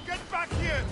Get back here!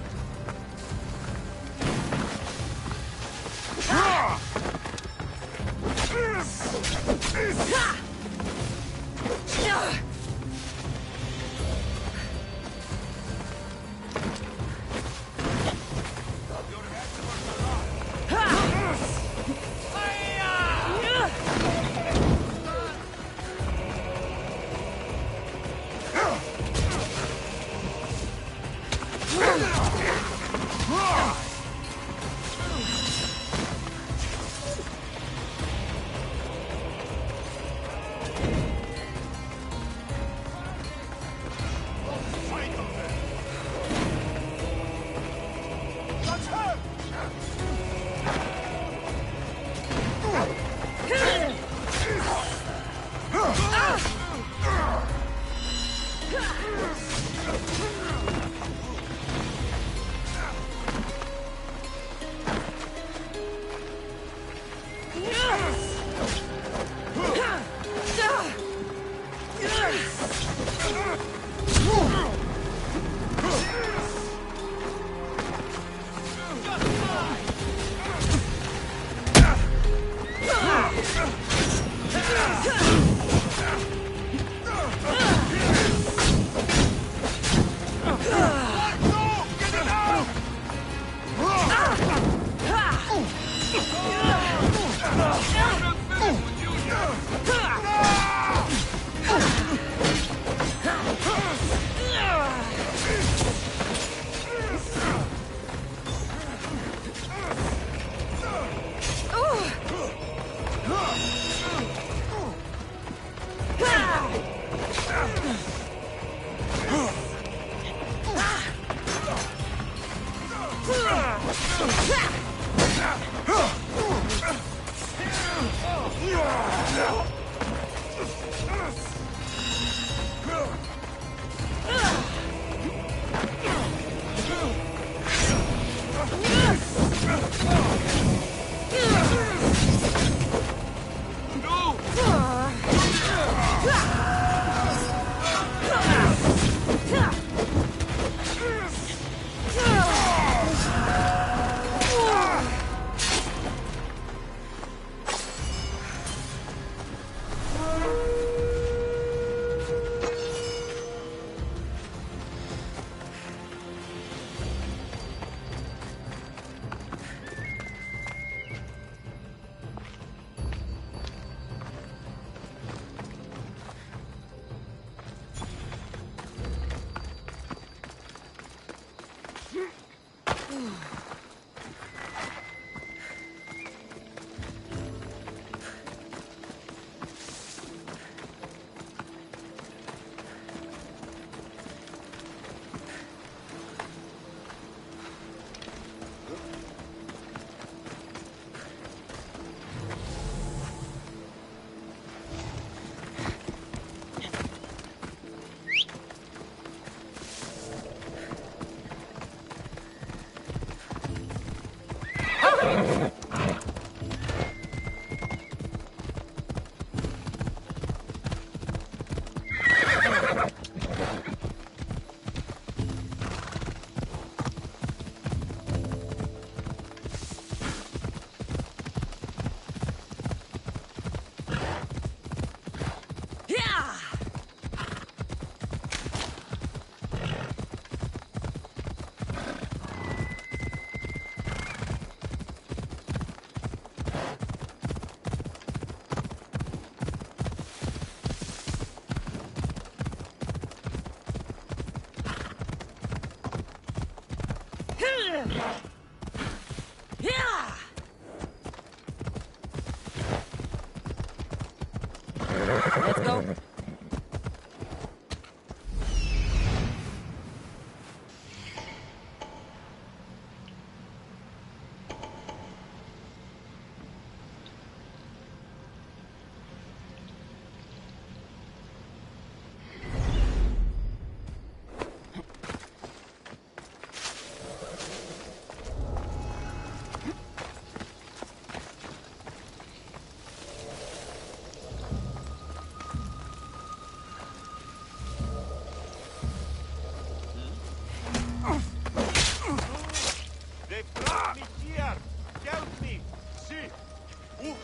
Let's go.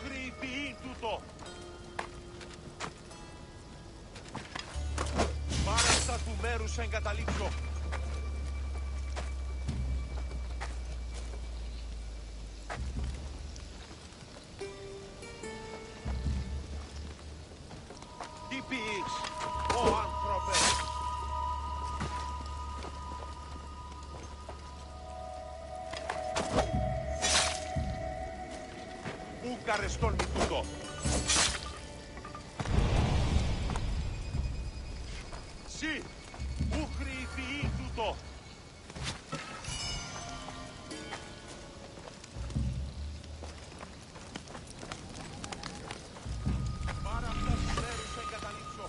Ούχρη τούτο. Μάραξα του μέρους εγκαταλείψω. Τι πεις, ο άνθρωπε. Ουκ αρεστών μη τούτο. Σι, ούχρη φυή τούτο. Πάρα αυτά τους μέρους εγκαταλείψω.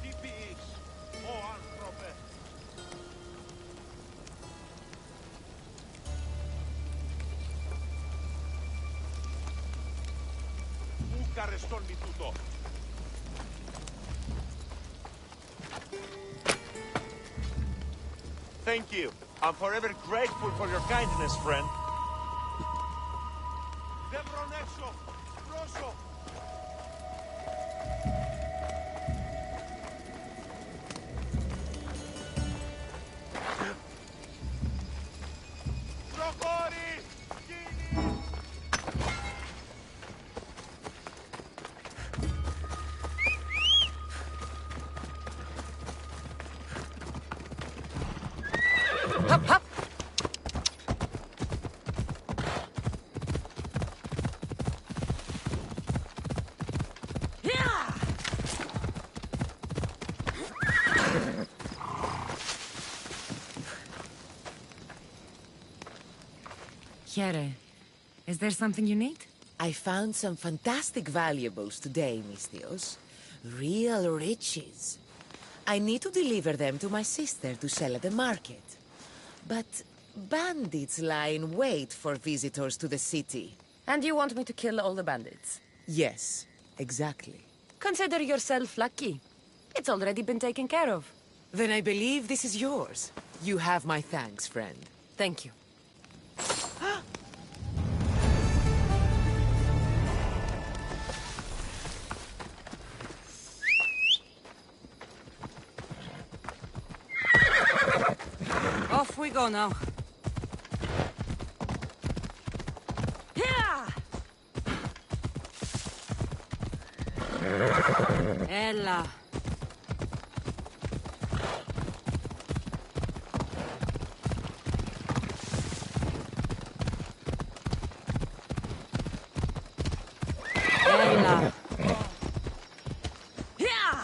Τι πεις, ο άνθρωπε. Ουκ αρεστών μη τούτο. Thank you. I'm forever grateful for your kindness, friend. Δεν βρονέξω. Πρόσω. Προχώρη. Γίνει. Hop, hop! Yeah! Here, is there something you need? I found some fantastic valuables today, Miss Theos. Real riches. I need to deliver them to my sister to sell at the market. But bandits lie in wait for visitors to the city. And you want me to kill all the bandits? Yes, exactly. Consider yourself lucky. It's already been taken care of. Then I believe this is yours. You have my thanks, friend. Thank you. Off we go now. Yeah! Ella. Ella. Yeah!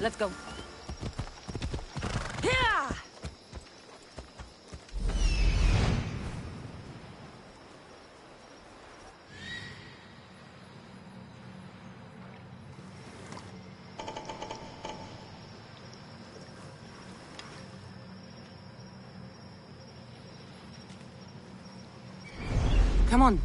Let's go. Yeah! Come on.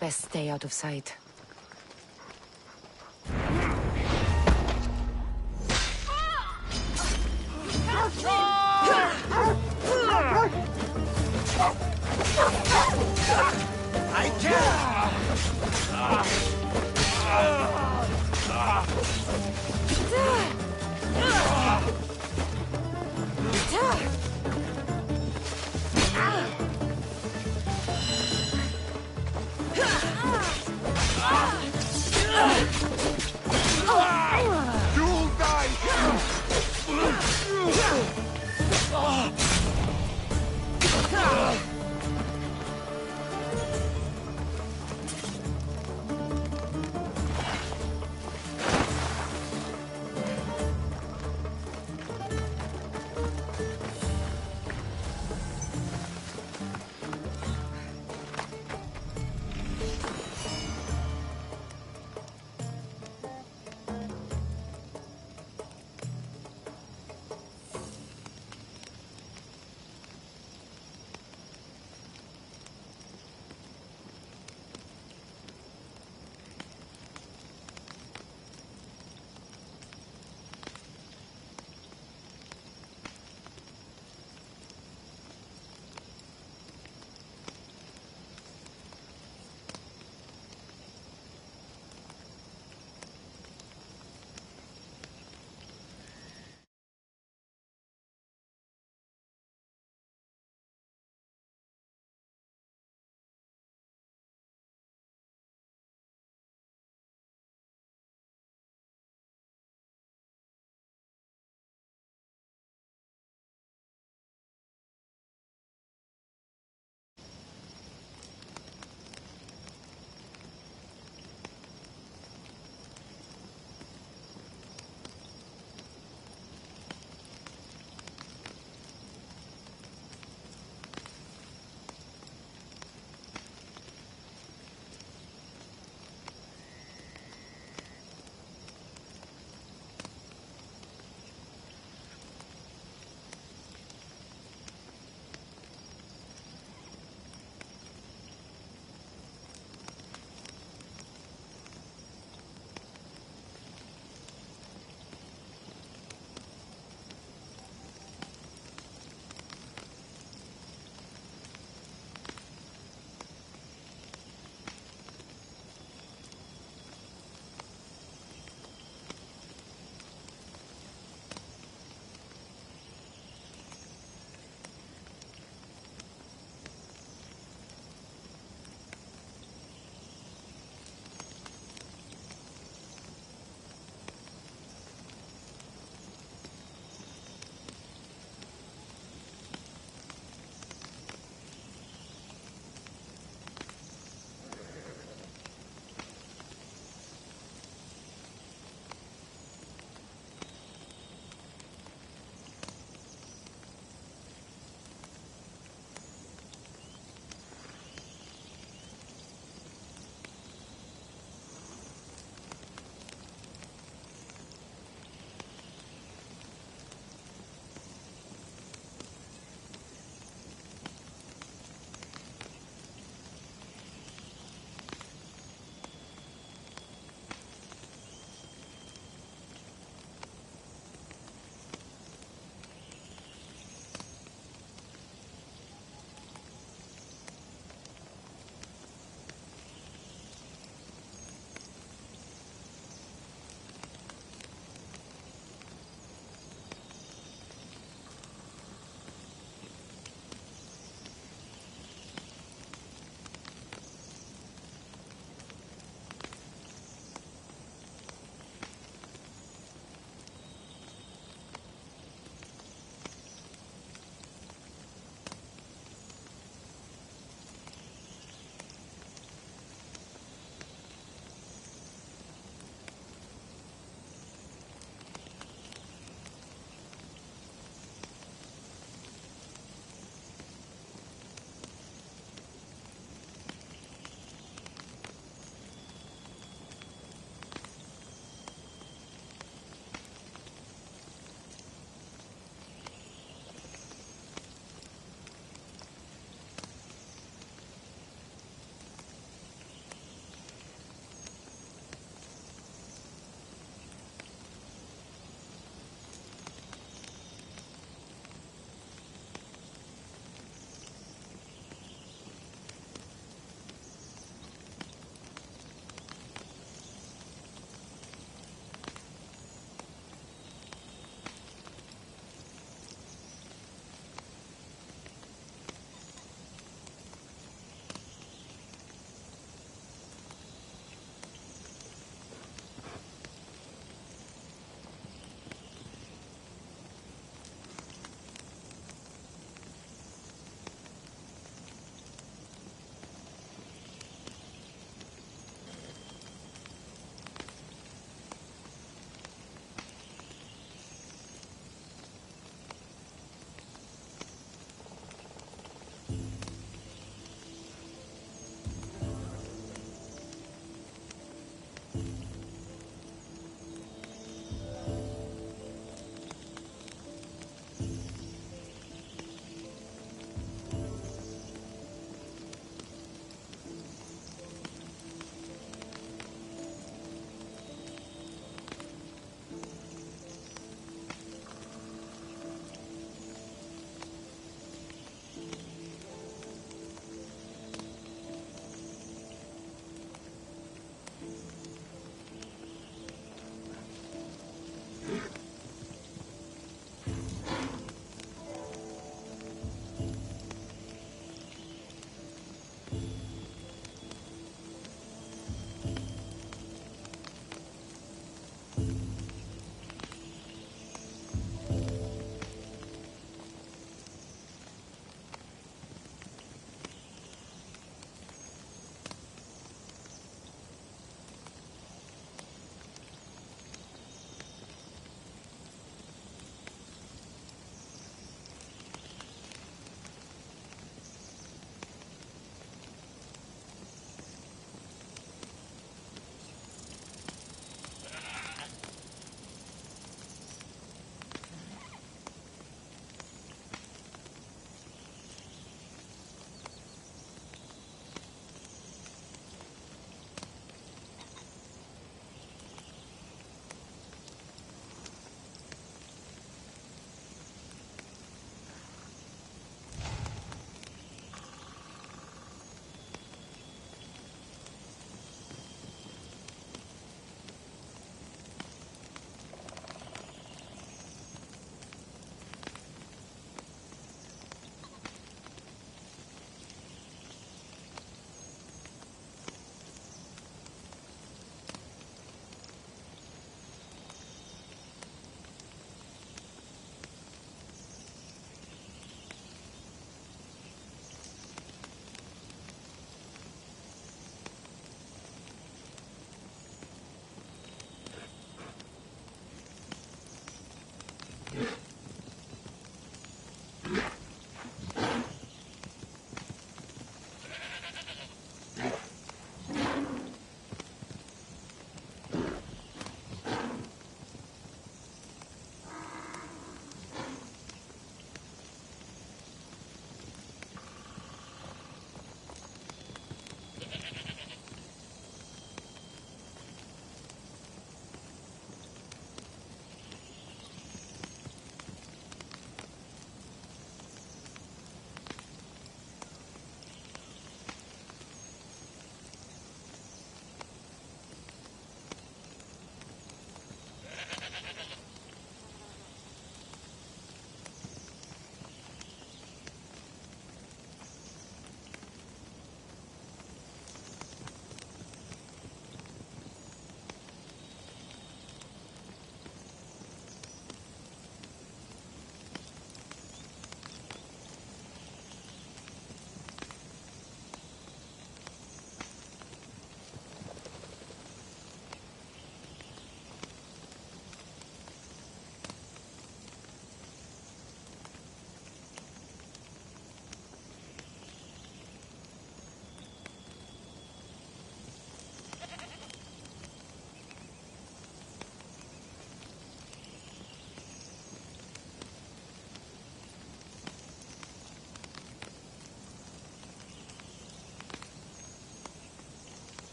Best stay out of sight. I You'll die here!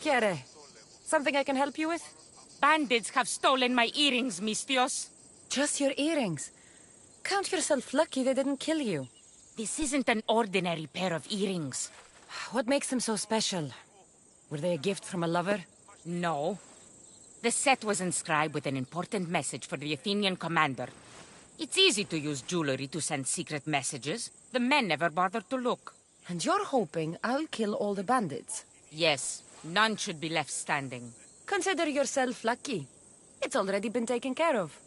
Chiare, something I can help you with? Bandits have stolen my earrings, Mistios. Just your earrings. Count yourself lucky they didn't kill you. This isn't an ordinary pair of earrings. What makes them so special? Were they a gift from a lover? No. The set was inscribed with an important message for the Athenian commander. It's easy to use jewelry to send secret messages. The men never bothered to look. And you're hoping I'll kill all the bandits? Yes, none should be left standing. Consider yourself lucky. It's already been taken care of.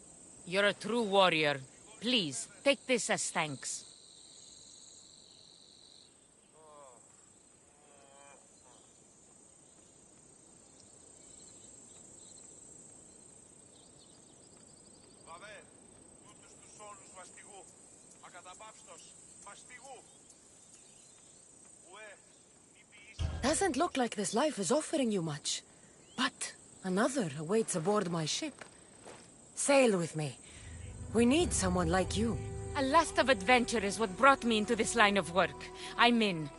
You're a true warrior. Please, take this as thanks. Doesn't look like this life is offering you much. But another awaits aboard my ship. Sail with me. We need someone like you. A lust of adventure is what brought me into this line of work. I'm in.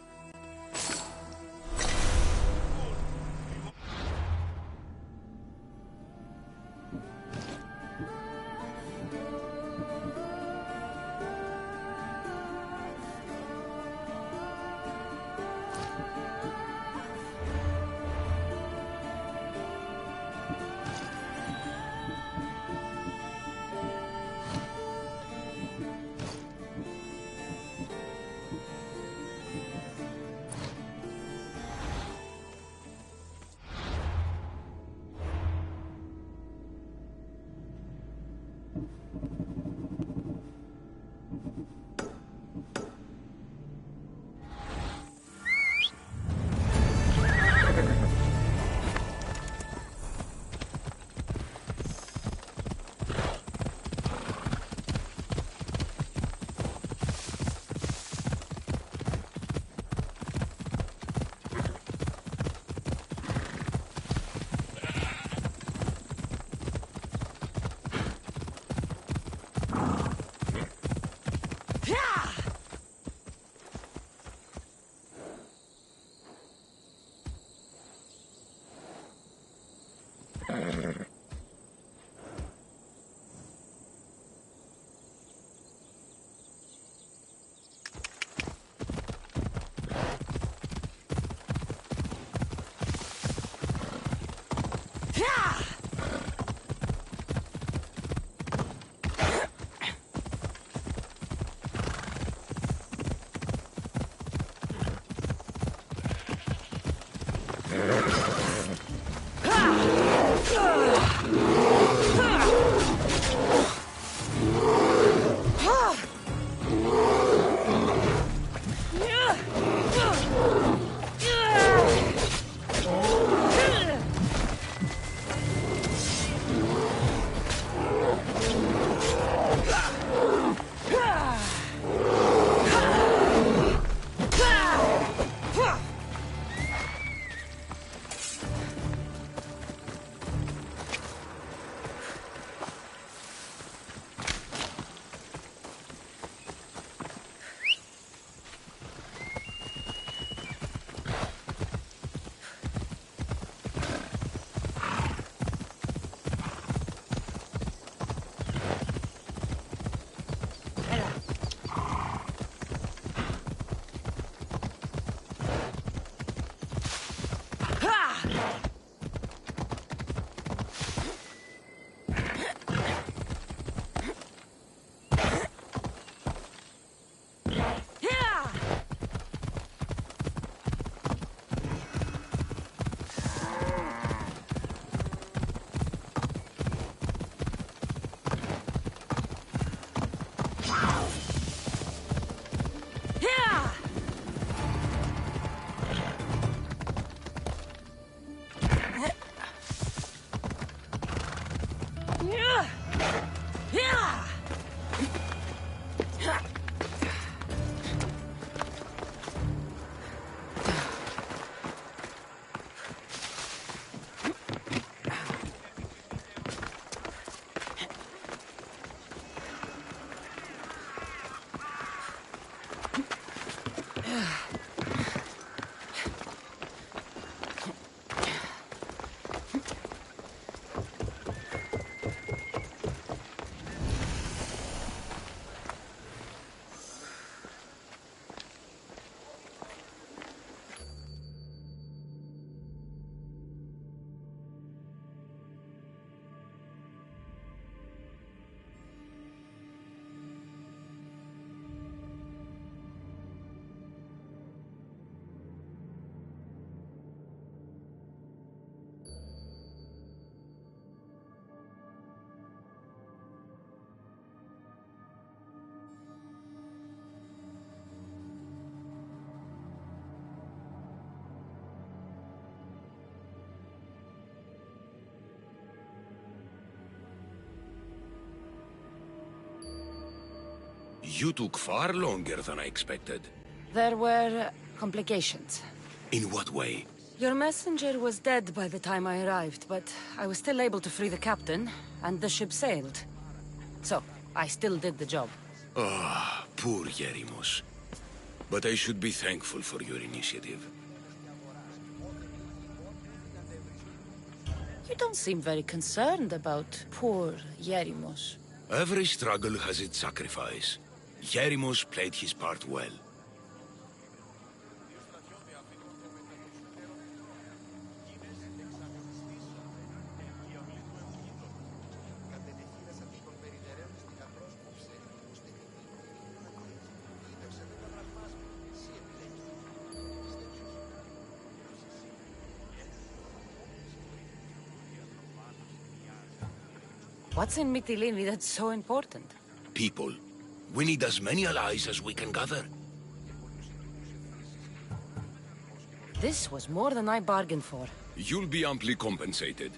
You took far longer than I expected. There were complications. In what way? Your messenger was dead by the time I arrived, but I was still able to free the captain, and the ship sailed. So, I still did the job. Ah, poor Yerimos. But I should be thankful for your initiative. You don't seem very concerned about poor Yerimos. Every struggle has its sacrifice. Yerimos played his part well. What's in Mytilene that's so important? People. We need as many allies as we can gather. This was more than I bargained for. You'll be amply compensated.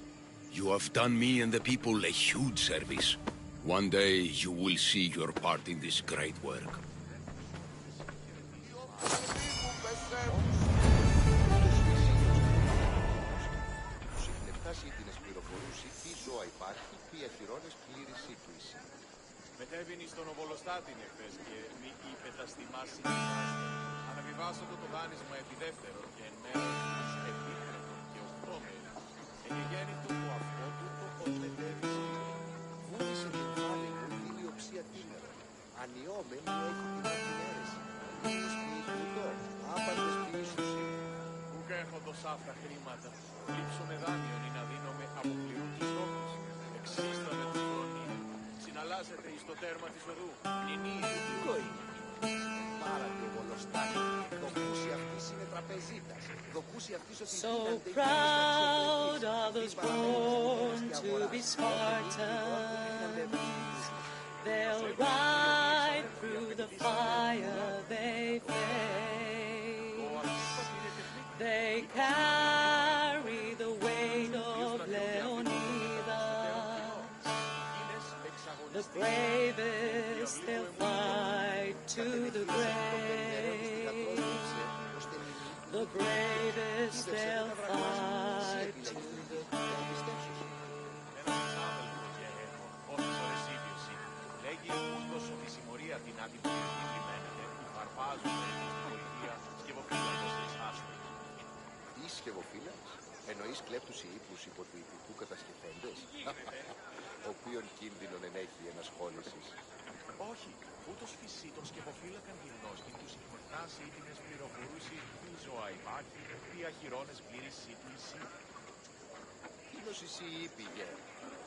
You have done me and the people a huge service. One day you will see your part in this great work. Μετέβηνε στον Οβολοστάτην εχθές και μη είπε τα στιμάσει. Αναβιβάσω το δάνεισμα επί δεύτερο και εν μέρος τους επίκρετο και οκτώμενο. Εγεγέννη του που αυτό του το μετέβησε. Βούλησε την φάλη μου την ιοψία τίμερα. Ανιόμενη έχει την αφινέρεση. Ήλιος ποιητούτο, άπαντες ποιήσουσι. Ουκ έχοντος αυτά χρήματα. Λείψω με δάνειον ή να δίνομαι από πληρού τους στόχους. Εξίσταμε τους χρονίους. Συναλλάσσεται εις το τέρμα της οδού. Νινή, το είναι. Πάρα το βολοστάκι. Δοκούσι αυτής είναι τραπεζίτας. Δοκούσι αυτής ότι So proud are those born to be Spartans. They'll ride through the fire they face. They carry the weight of Leonidas. The bravest they'll fight to the grave. The bravest they'll fight to the grave. Ένας ώρες ίδιος είναι. Λέγει ούτως ότι η συμμορία την άτυπη λιμένεται, αρπάζουν την πολιτεία σκευοφύλακος της άστρου. Τι σκευοφύλακας? Εννοείς κλέπτους ή ύπους υπό του υπηκού κατασκευέντες? Οποίον κίνδυνον ενέχει ενασχόλησης. Όχι, ούτως φυσί τον σκευοφύλακαν γυμνώστη τους εκμετάσει ή την εσπληροφορούση η ζωά υπάρχει, ή αχυρώνες πλήρηση του ισί. Τίνος εσύ πήγε,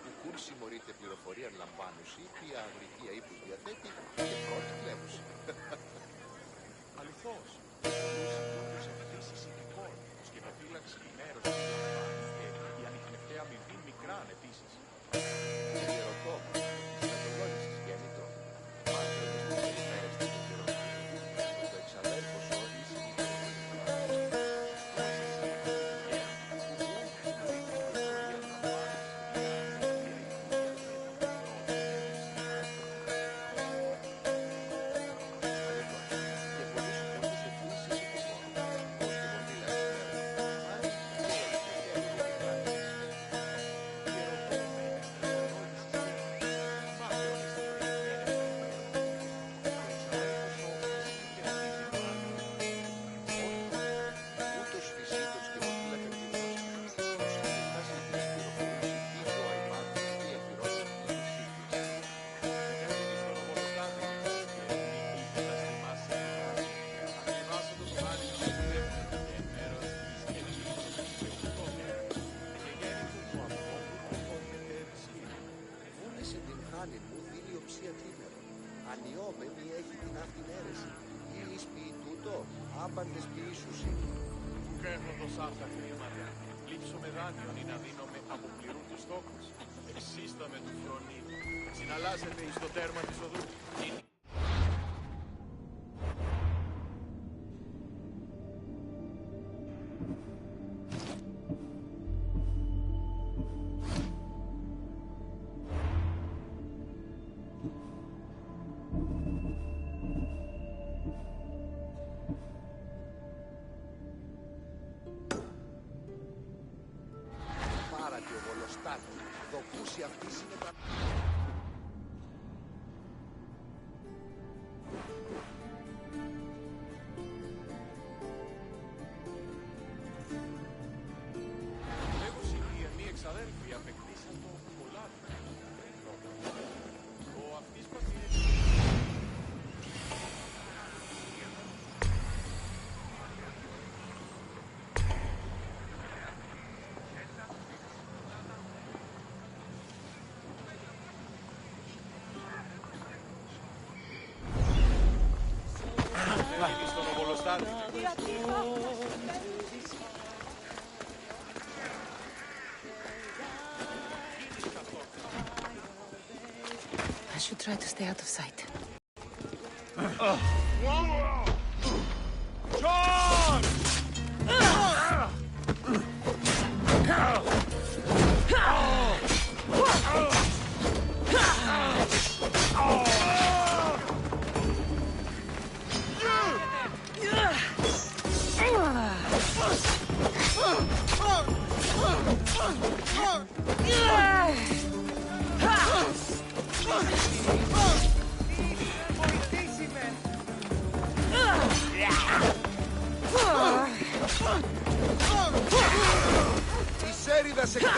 που κουν συμμορείται πληροφορία λαμβάνουση, ποια αγρικία ύπους διαθέτει και πρώτη κλέβουση. Αληθώς, τους αυτής εισηγητικών, ο σκευοφύλαξ ημέρος του λαμβάνει και η ανιχνευταία αμοιβή μικράν επίσης. Διερωτώ, στρατολόγησης γέννητο, άνθρωπος που περιμένεις την καιροτική, το εξαδέλφος όρις ή ανιόμενη έχει την αυτήν αίρεση. Ήλις ποιη τούτο, άπαντες ποιήσουσι. Ουκ έχοντος αυτά χρήματα. Λείψω με δάνειον ή να δίνομαι από πληρού τους στόχους. Εξίσταμε του φρονή. Συναλλάσσεται εις το τέρμα της οδού. περίπτωση αυτή είναι τα... Λέγω οι μία εξαδέλφοι απεκτήσαν το κολλάδι. Ο αυτής πατήρες... Έμεινε στον οβολοστάτη. I should try to stay out of sight. Η σέριδα σε εκτελεί.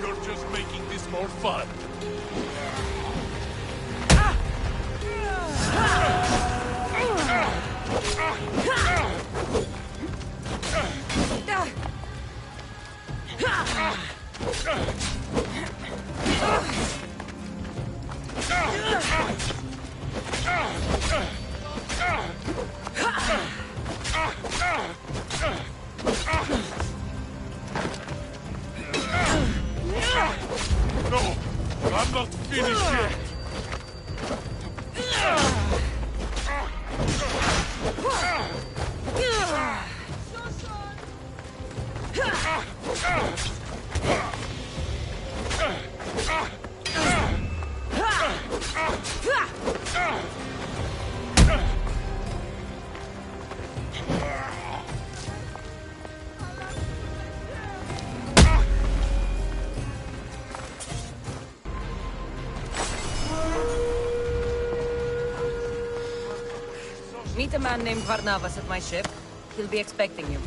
You're just making this more fun. No, I'm not finished yet. Meet a man named Varnavas at my ship. He'll be expecting you.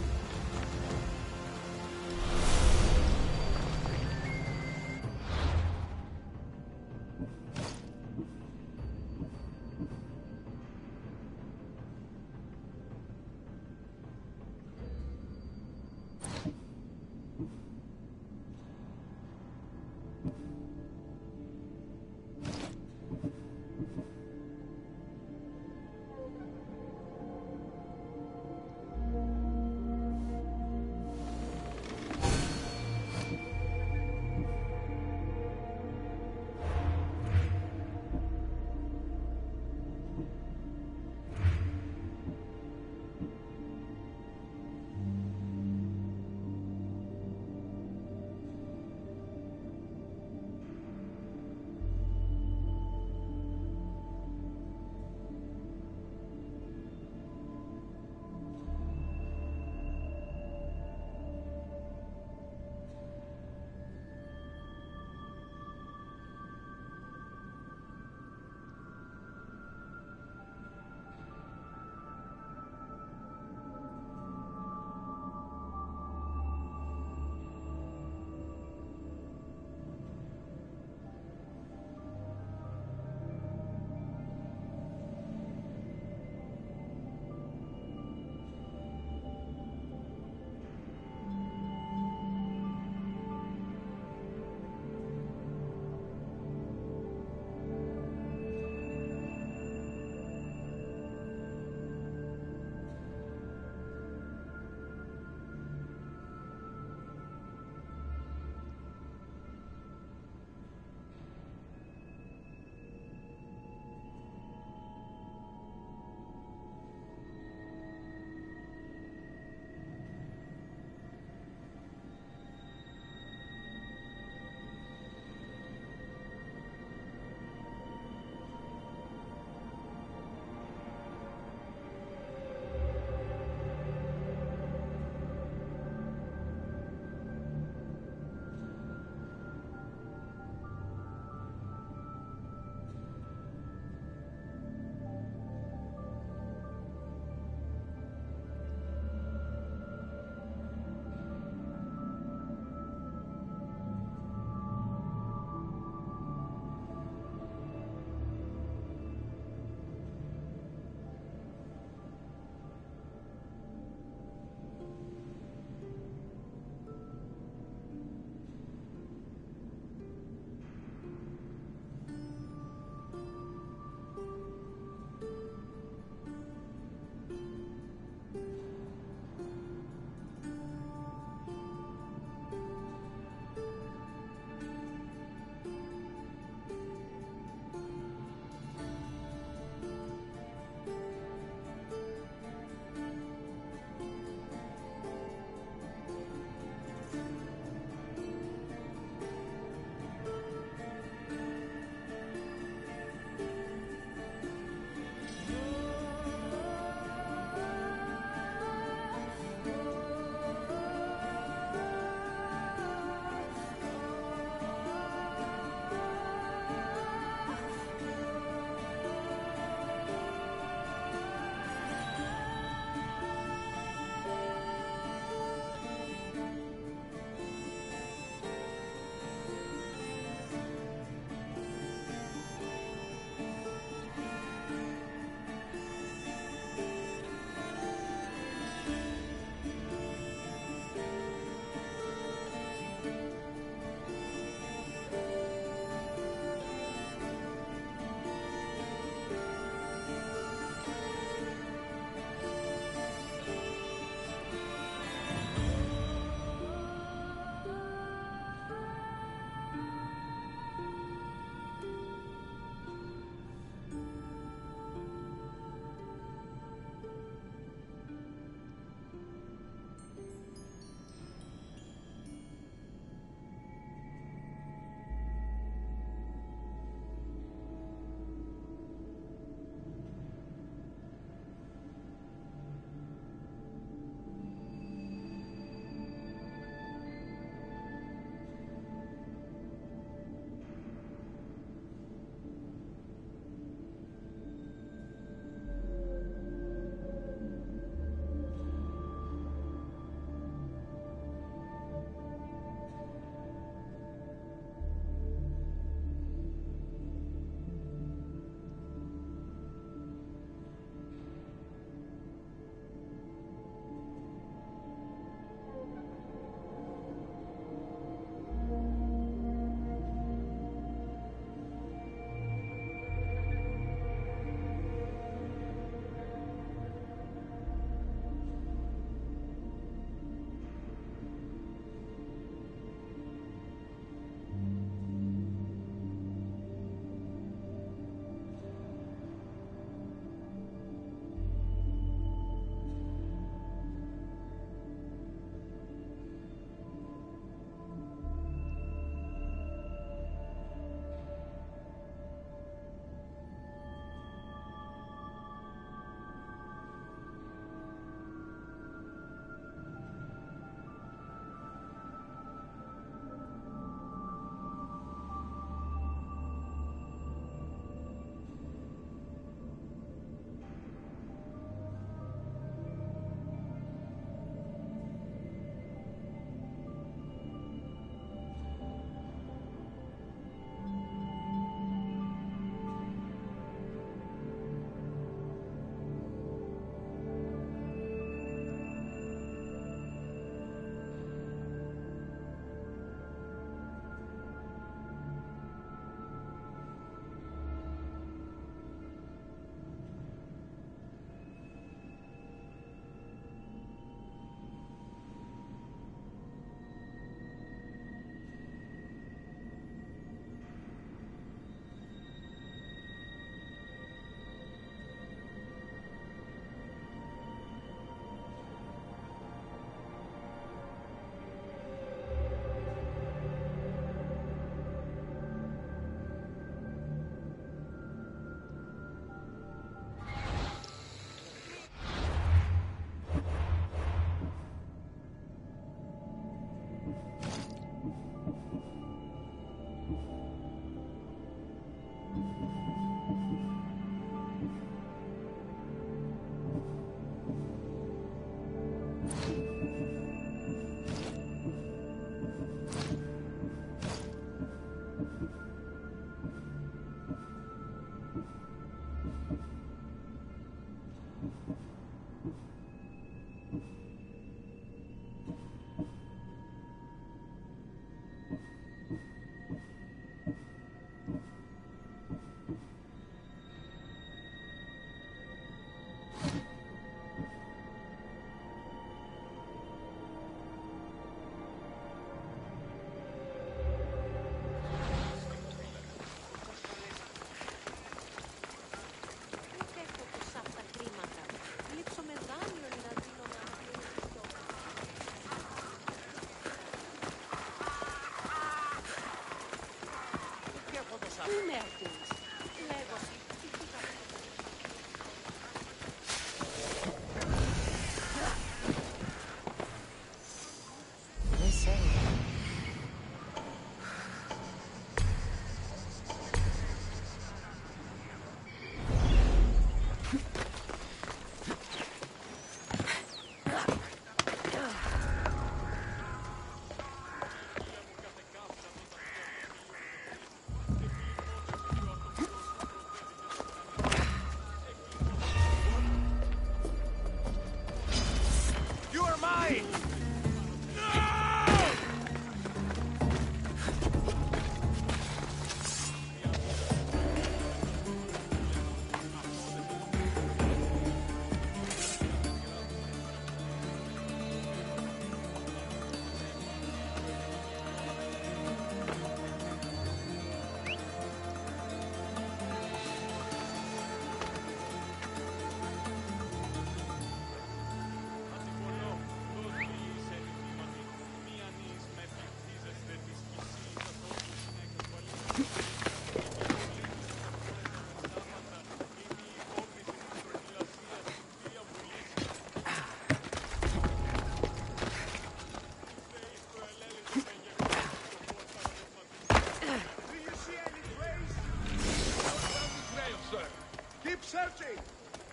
searching!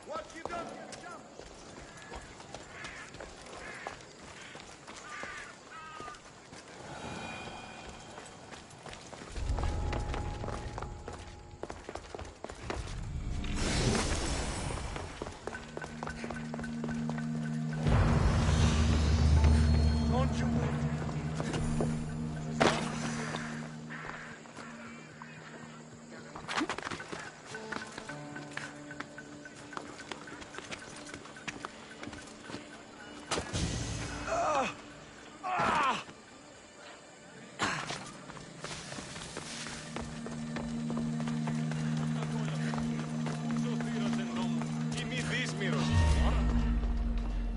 What you got here, jump? Don't you move.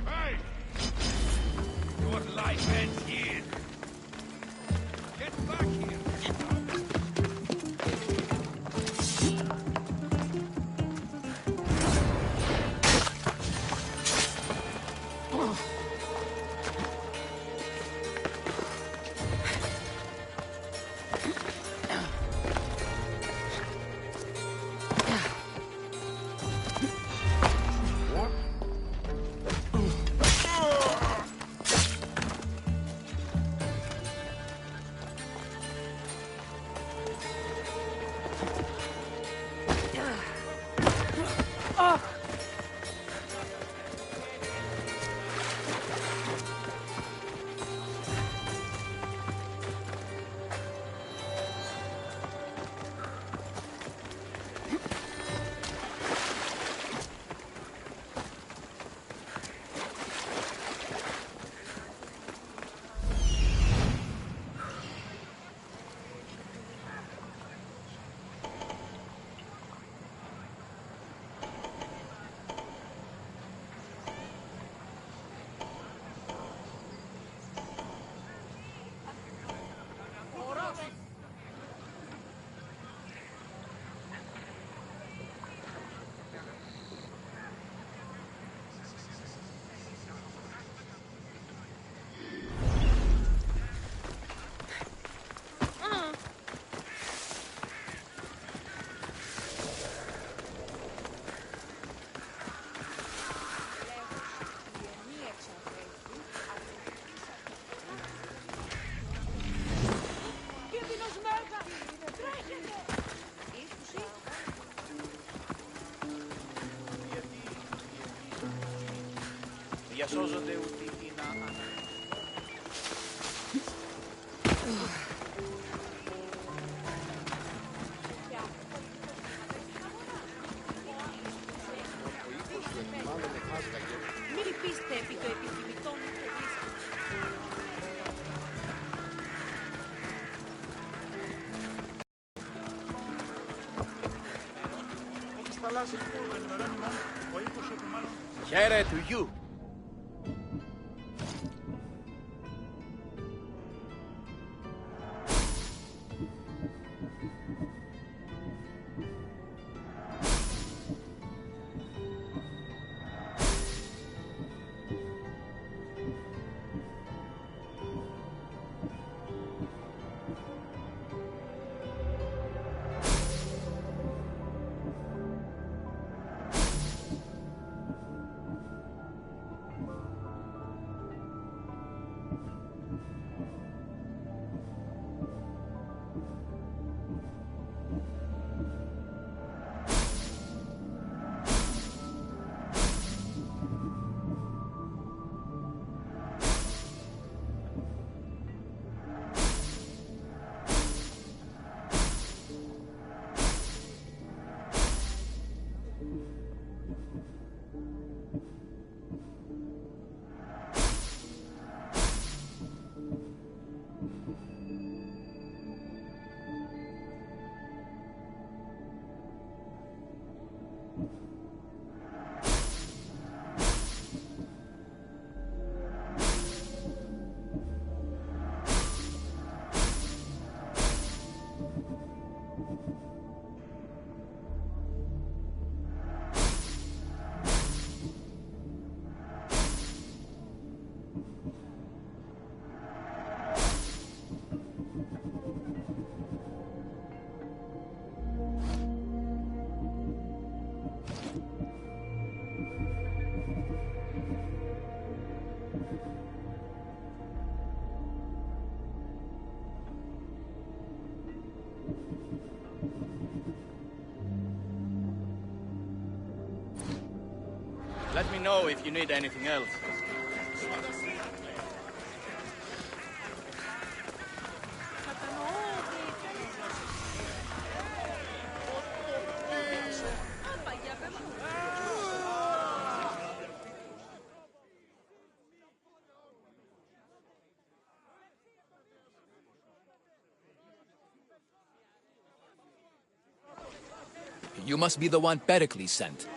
Hey! Your life ends here. Get back here. Διασώζονται ούτε ή να... Ο οίκος σου μάλλον εχάσκαγε. Μη λυπήστε επί το επιθυμητό μου φοβήστε. Χαίρε του γιου. Let me know if you need anything else. You must be the one Pericles sent.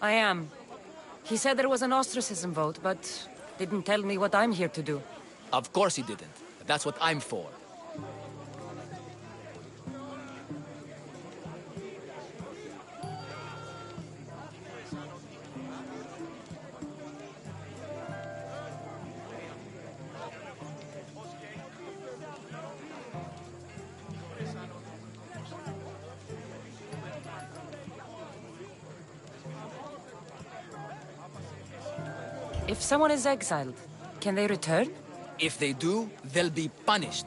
I am. He said there was an ostracism vote, but didn't tell me what I'm here to do. Of course he didn't. That's what I'm for. If someone is exiled, can they return? If they do, they'll be punished.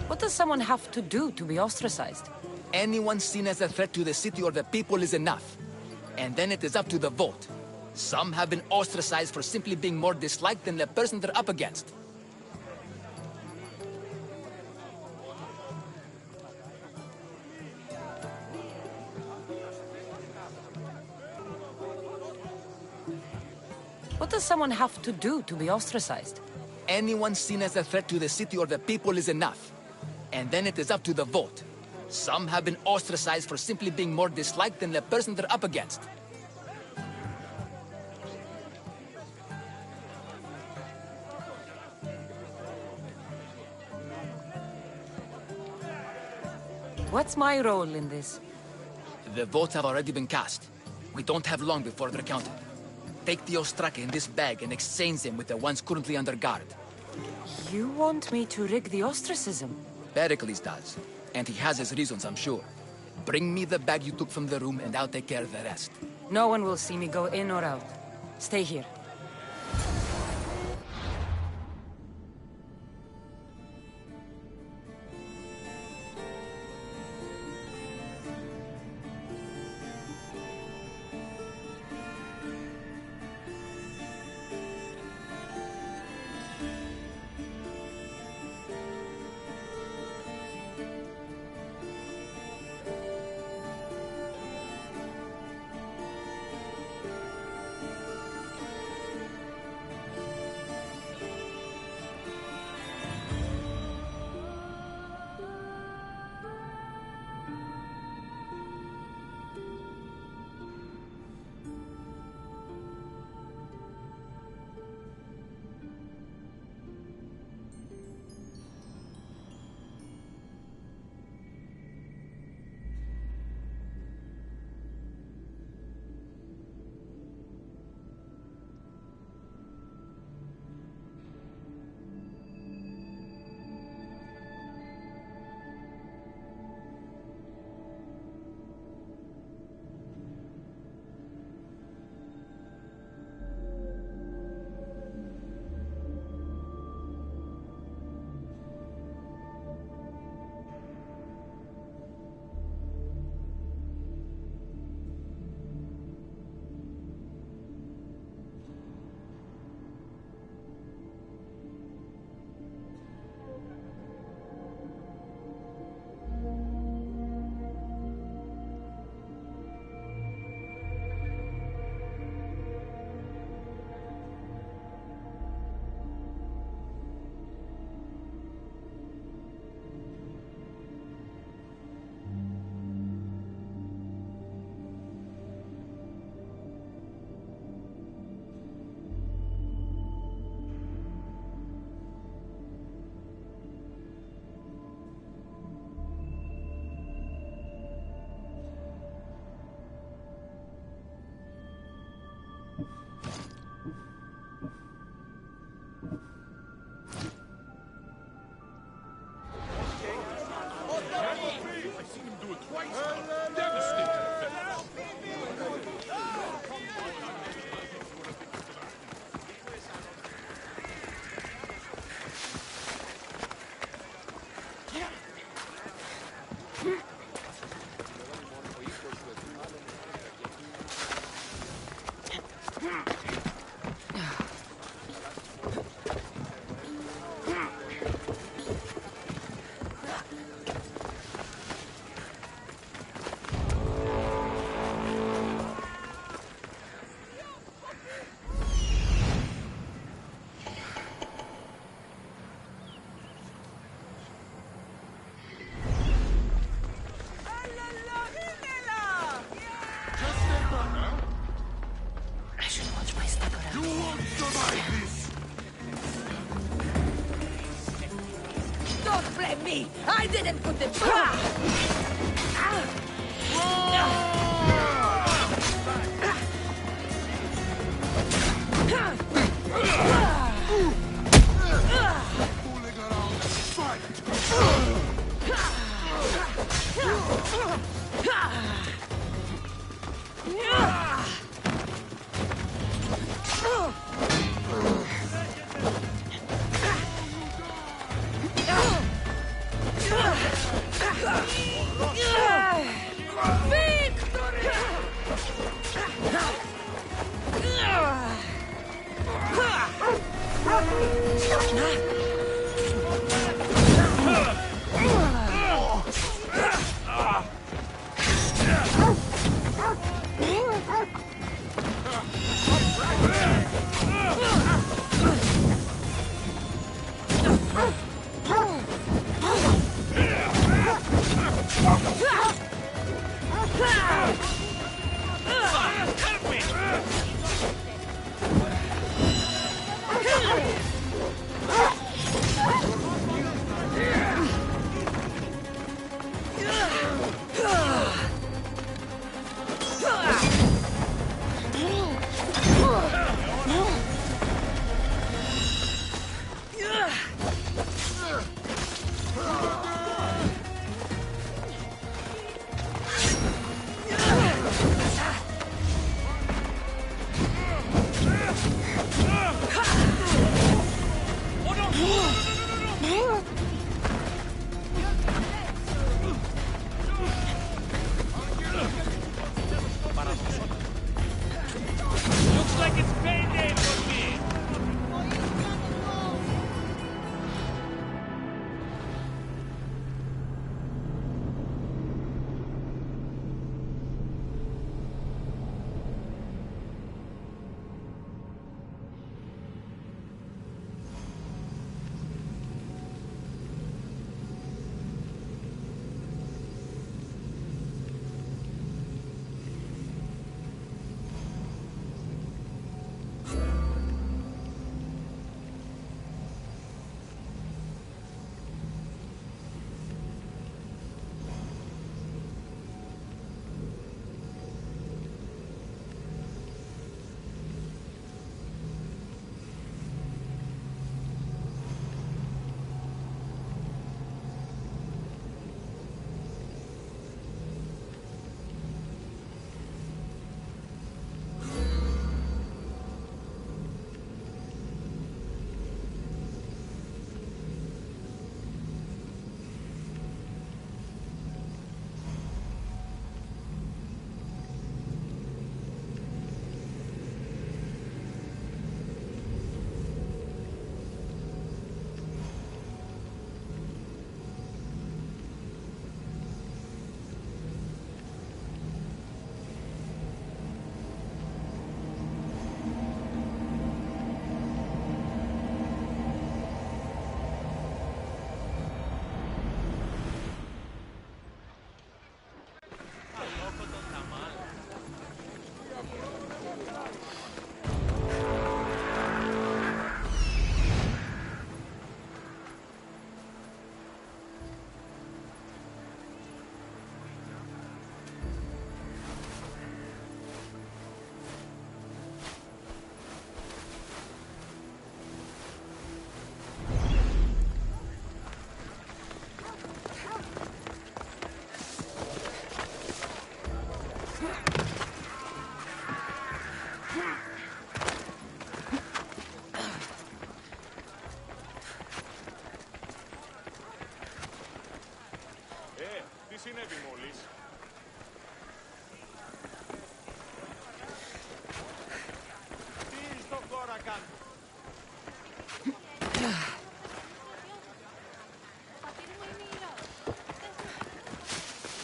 What does someone have to do to be ostracized? Anyone seen as a threat to the city or the people is enough. And then it is up to the vote. Some have been ostracized for simply being more disliked than the person they're up against. What does someone have to do to be ostracized? Anyone seen as a threat to the city or the people is enough. And then it is up to the vote. Some have been ostracized for simply being more disliked than the person they're up against. What's my role in this? The votes have already been cast. We don't have long before they're counted. Take the Ostraka in this bag and exchange them with the ones currently under guard. You want me to rig the ostracism? Pericles does. And he has his reasons, I'm sure. Bring me the bag you took from the room and I'll take care of the rest. No one will see me go in or out. Stay here. me! I didn't put them... συνέβη μόλις? Τι στον κόρα κάνω?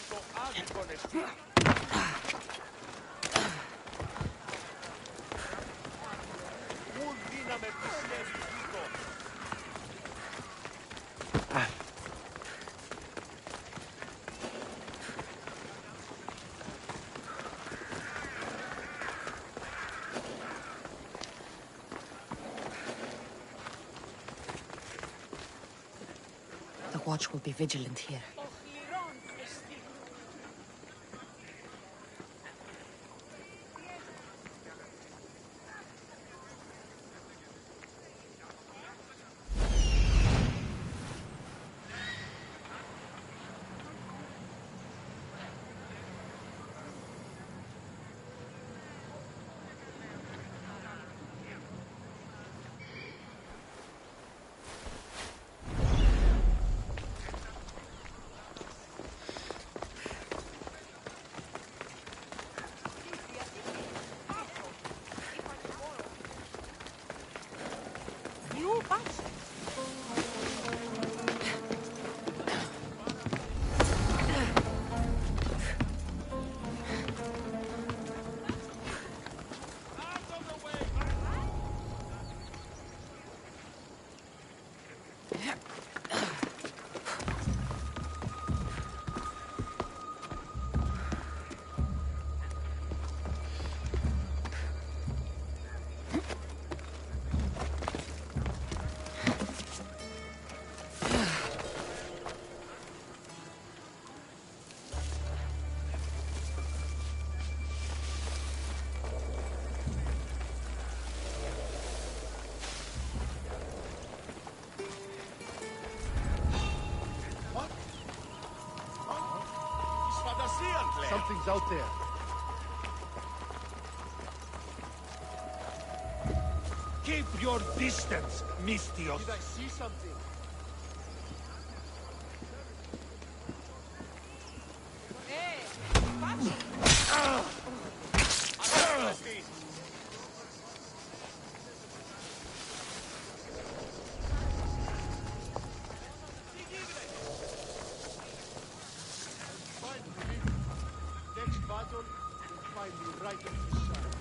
Το άδικο νεστή. Μου δίναμε πισιές δίκο. watch will be vigilant here. Something's out there. Keep your distance, Mistios. Did I see something? Next battle will find me right on his side.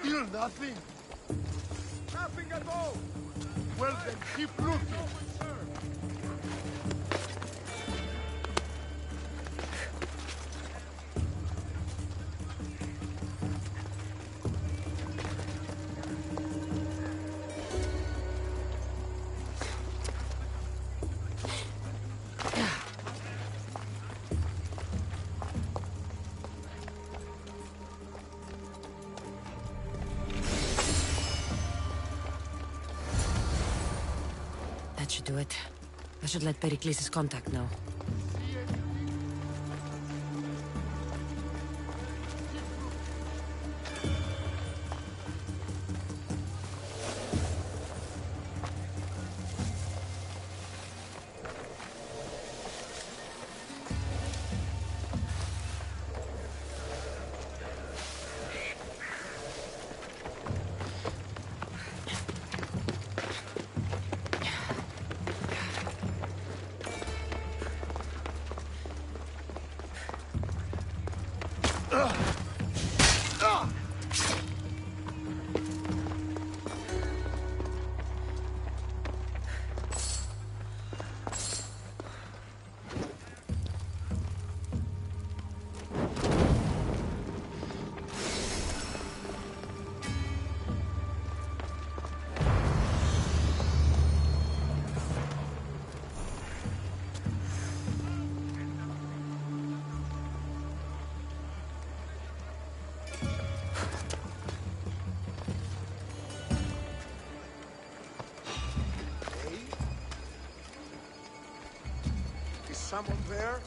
Still nothing? Nothing at all. Well then, keep looking. That should do it. I should let Pericles' contact know. Someone there?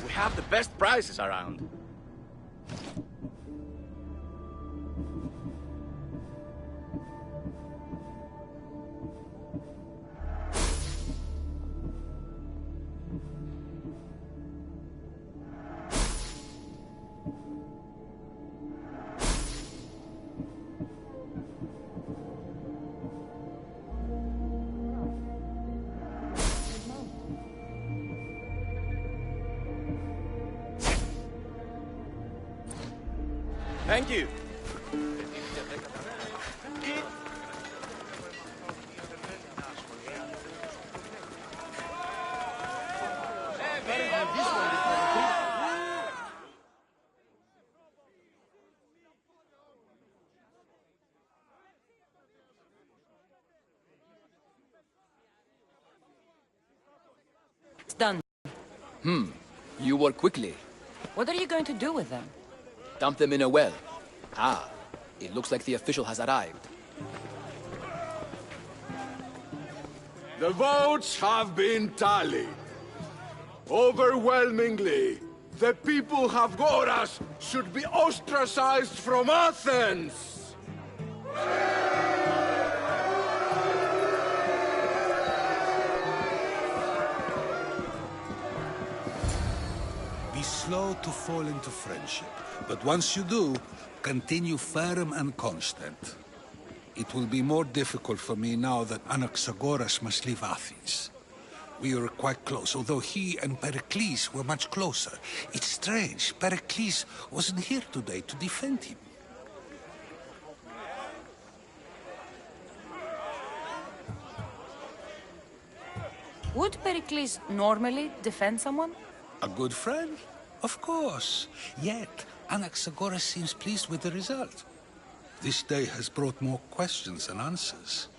Have the best prices around. Thank you. You work quickly. What are you going to do with them? Dump them in a well. Ah, it looks like the official has arrived. The votes have been tallied. Overwhelmingly, the people of Havgoras should be ostracized from Athens! Be slow to fall into friendship, but once you do, continue firm and constant. It will be more difficult for me now that Anaxagoras must leave Athens. We were quite close, although he and Pericles were much closer. It's strange, Pericles wasn't here today to defend him. Would Pericles normally defend someone? A good friend? Of course. Yet, Anaxagoras seems pleased with the result. This day has brought more questions than answers.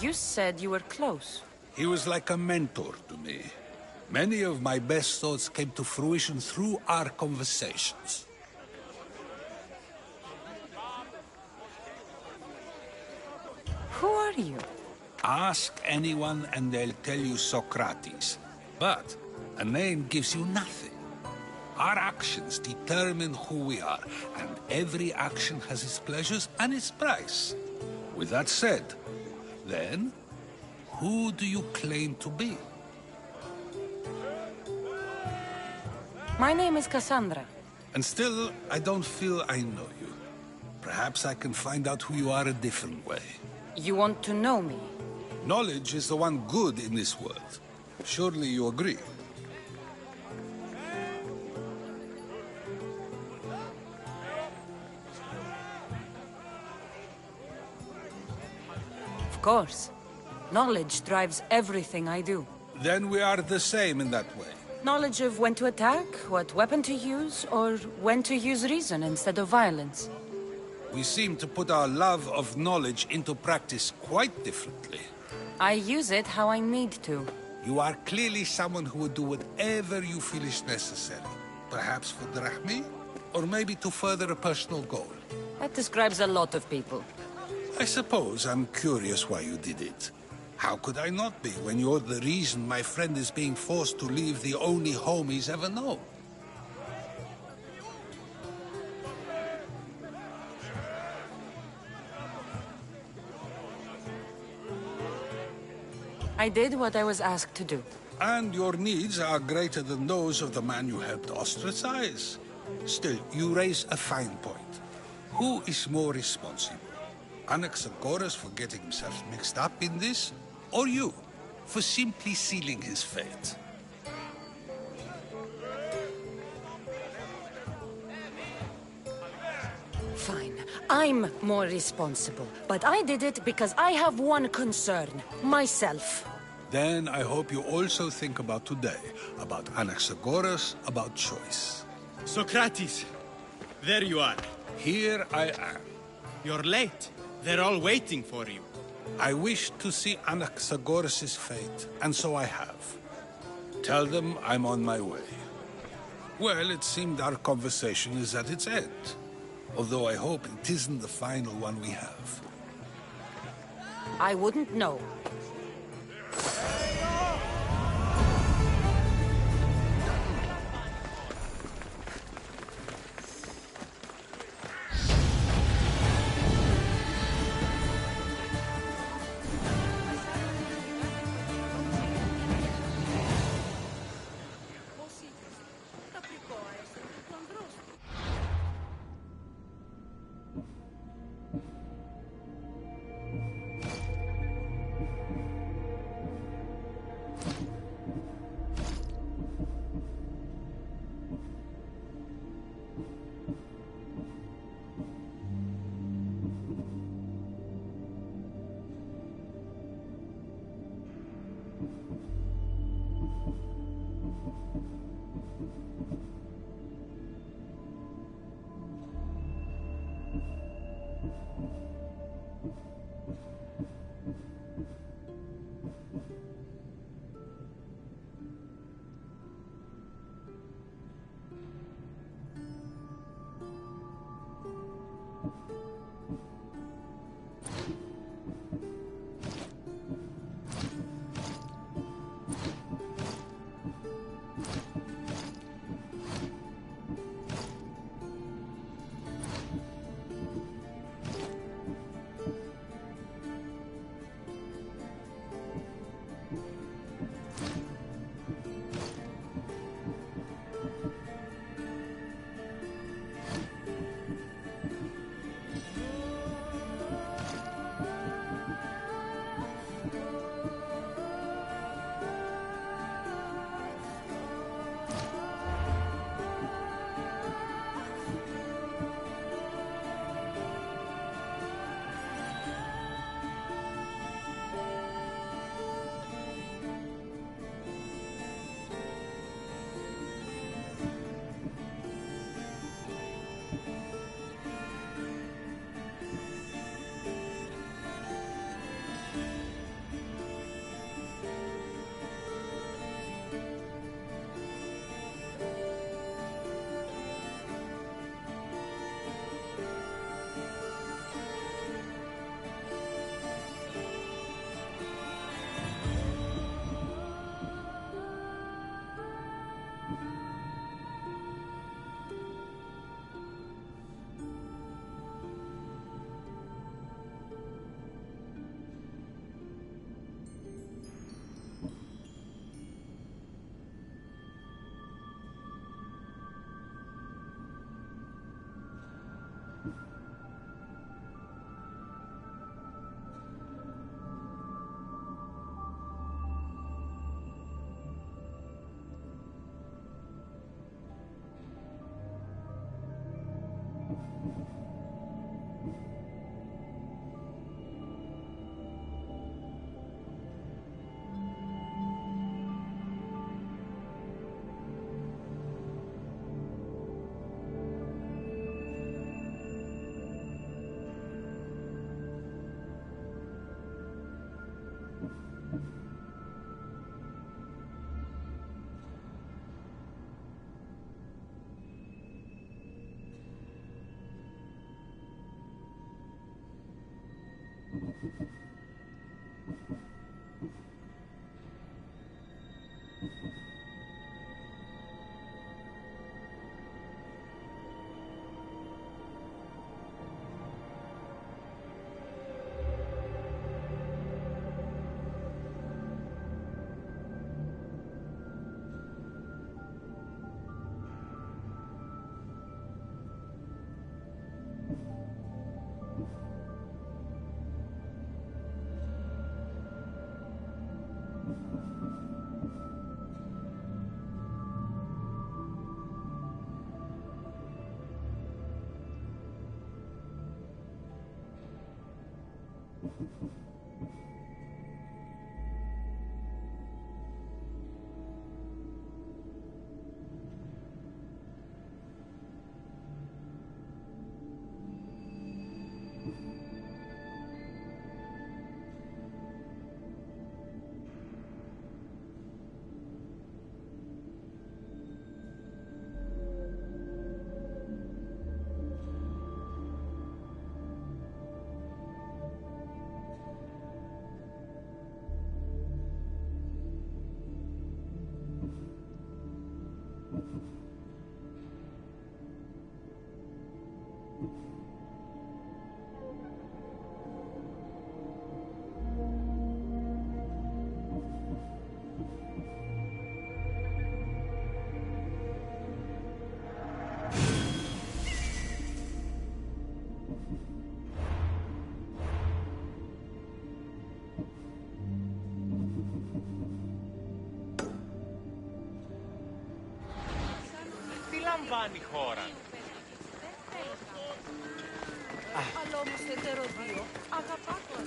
You said you were close. He was like a mentor to me. Many of my best thoughts came to fruition through our conversations. Who are you? Ask anyone and they'll tell you Socrates. But a name gives you nothing. Our actions determine who we are, and every action has its pleasures and its price. With that said, then, who do you claim to be? My name is Cassandra. And still, I don't feel I know you. Perhaps I can find out who you are a different way. You want to know me? Knowledge is the one good in this world. Surely you agree? Of course. Knowledge drives everything I do. Then we are the same in that way. Knowledge of when to attack, what weapon to use, or when to use reason instead of violence. We seem to put our love of knowledge into practice quite differently. I use it how I need to. You are clearly someone who would do whatever you feel is necessary. Perhaps for drachmi, or maybe to further a personal goal. That describes a lot of people. I suppose I'm curious why you did it. How could I not be when you're the reason my friend is being forced to leave the only home he's ever known? I did what I was asked to do. And your needs are greater than those of the man you helped ostracize. Still, you raise a fine point. Who is more responsible? Anaxagoras for getting himself mixed up in this? Or you, for simply sealing his fate? Fine. I'm more responsible. But I did it because I have one concern. Myself. Then I hope you also think about today. About Anaxagoras, about choice. Socrates! There you are. Here I am. You're late. They're all waiting for you. I wish to see Anaxagoras' fate, and so I have. Tell them I'm on my way. Well, it seemed our conversation is at its end. Although I hope it isn't the final one we have. I wouldn't know. λαμβάνει η χώρα. Αλλά όμως το ετεροδίο αγαπά τον.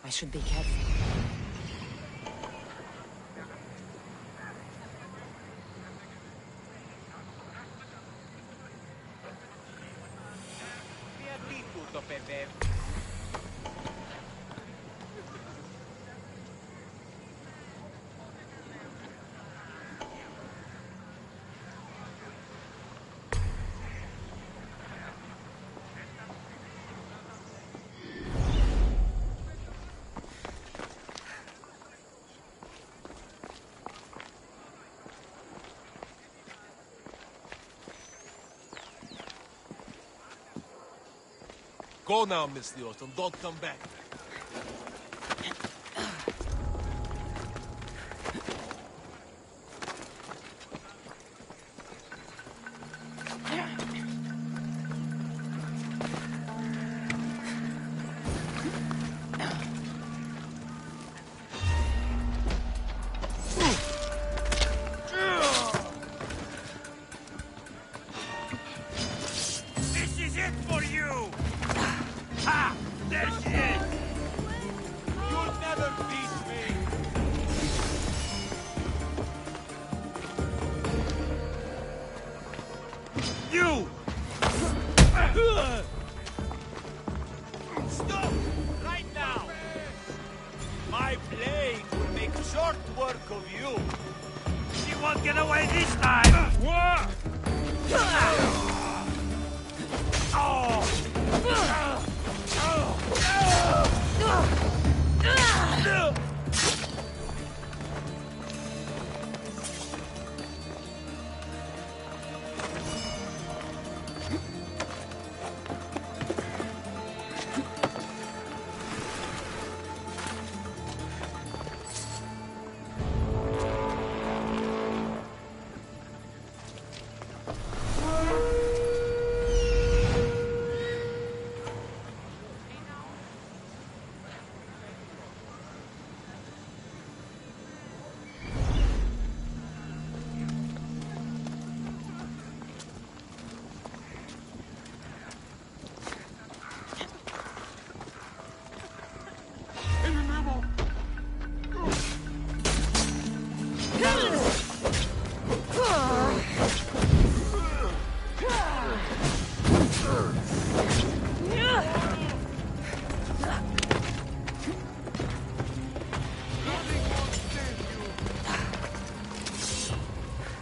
I should be careful. Γιατί τούτο παιδεύει. Go now, Miss Dios, and don't come back. This is it for you! Ha! There she is! You'll never beat me! You! Stop! Right now! My blade will make short work of you! She won't get away this time!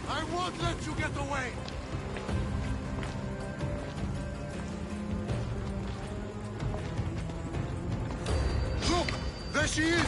I won't let you get away! Look! There she is!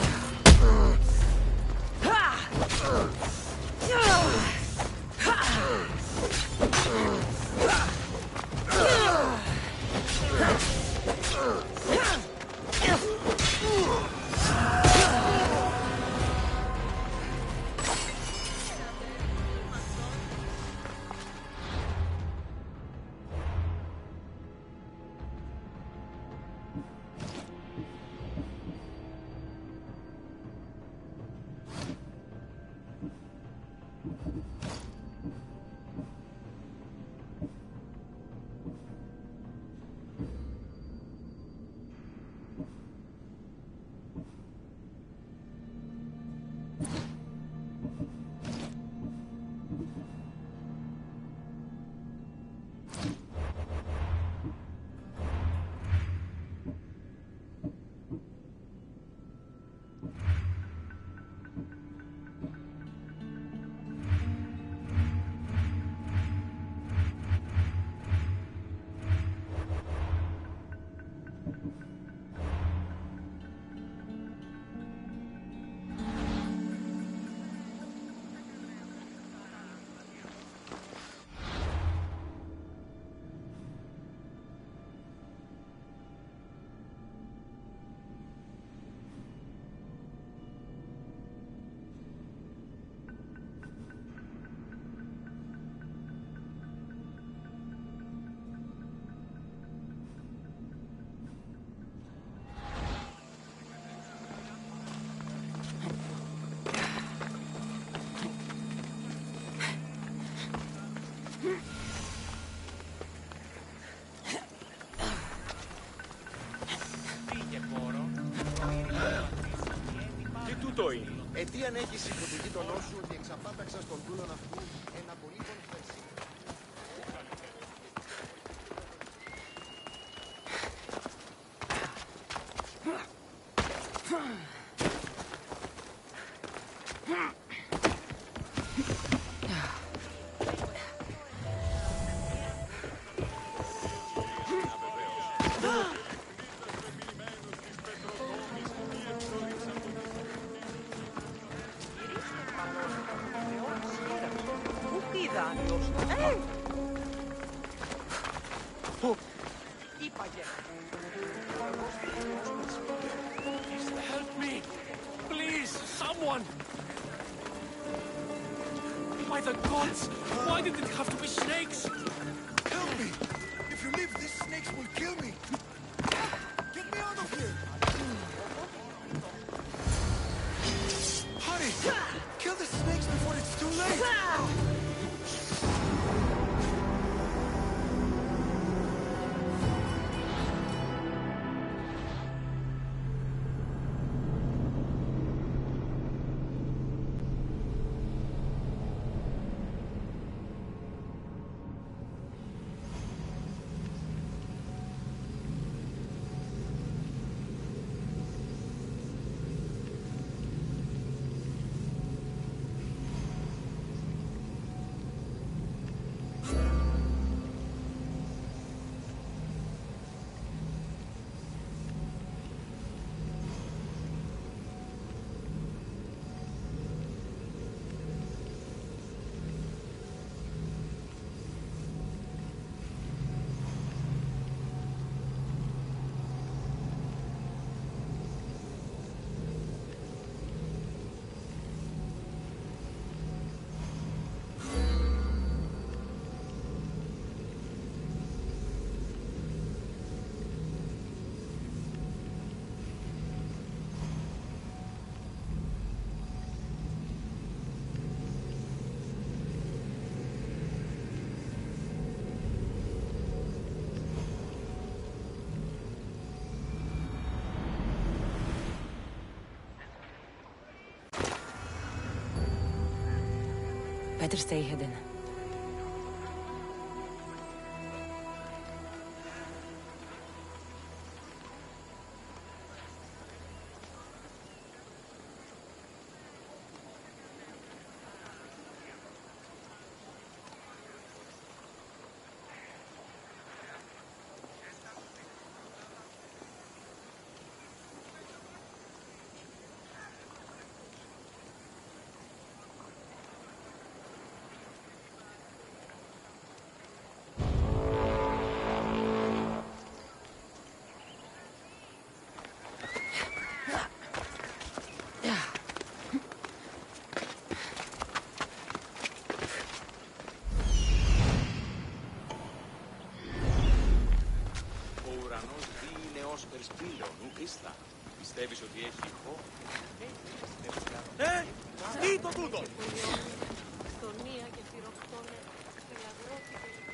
Τι αν έχεις υπό το γείτονό σου ότι εξαπάταξα στον δούλον αυτού ένα πολύ κονφερσί. Help me! Please, someone! By the gods! Why did it have to be snakes? Help me! If you leave, these snakes will kill me! Get me out of here! Hurry! Kill the snakes before it's too late! Better stay hidden. Πιστεύεις ότι έχει ηχό? Τι το τούτο! Αστονία και θηροκτόνε, φιλαδρότη και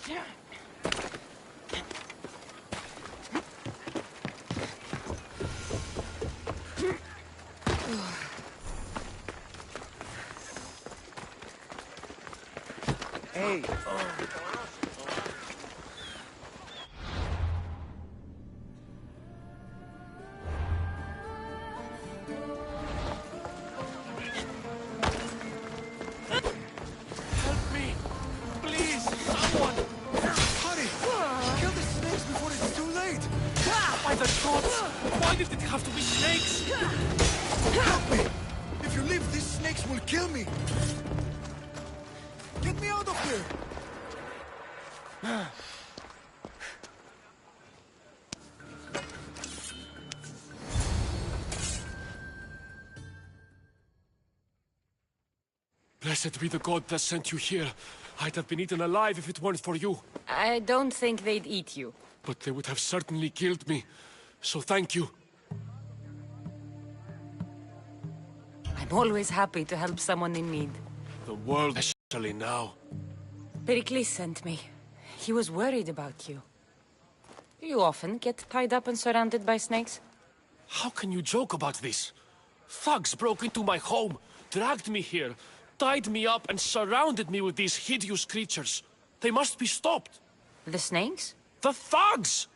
Hey. Help me! Please, someone! Hurry! Kill the snakes before it's too late! By the gods! Why did it have to be snakes? Help me! If you leave, these snakes will kill me! Get me out of here! Blessed be the god that sent you here. I'd have been eaten alive if it weren't for you. I don't think they'd eat you. But they would have certainly killed me. So thank you. I'm always happy to help someone in need. The world, especially now. Pericles sent me. He was worried about you. Do you often get tied up and surrounded by snakes? How can you joke about this? Thugs broke into my home, dragged me here, tied me up and surrounded me with these hideous creatures. They must be stopped. The snakes? The thugs!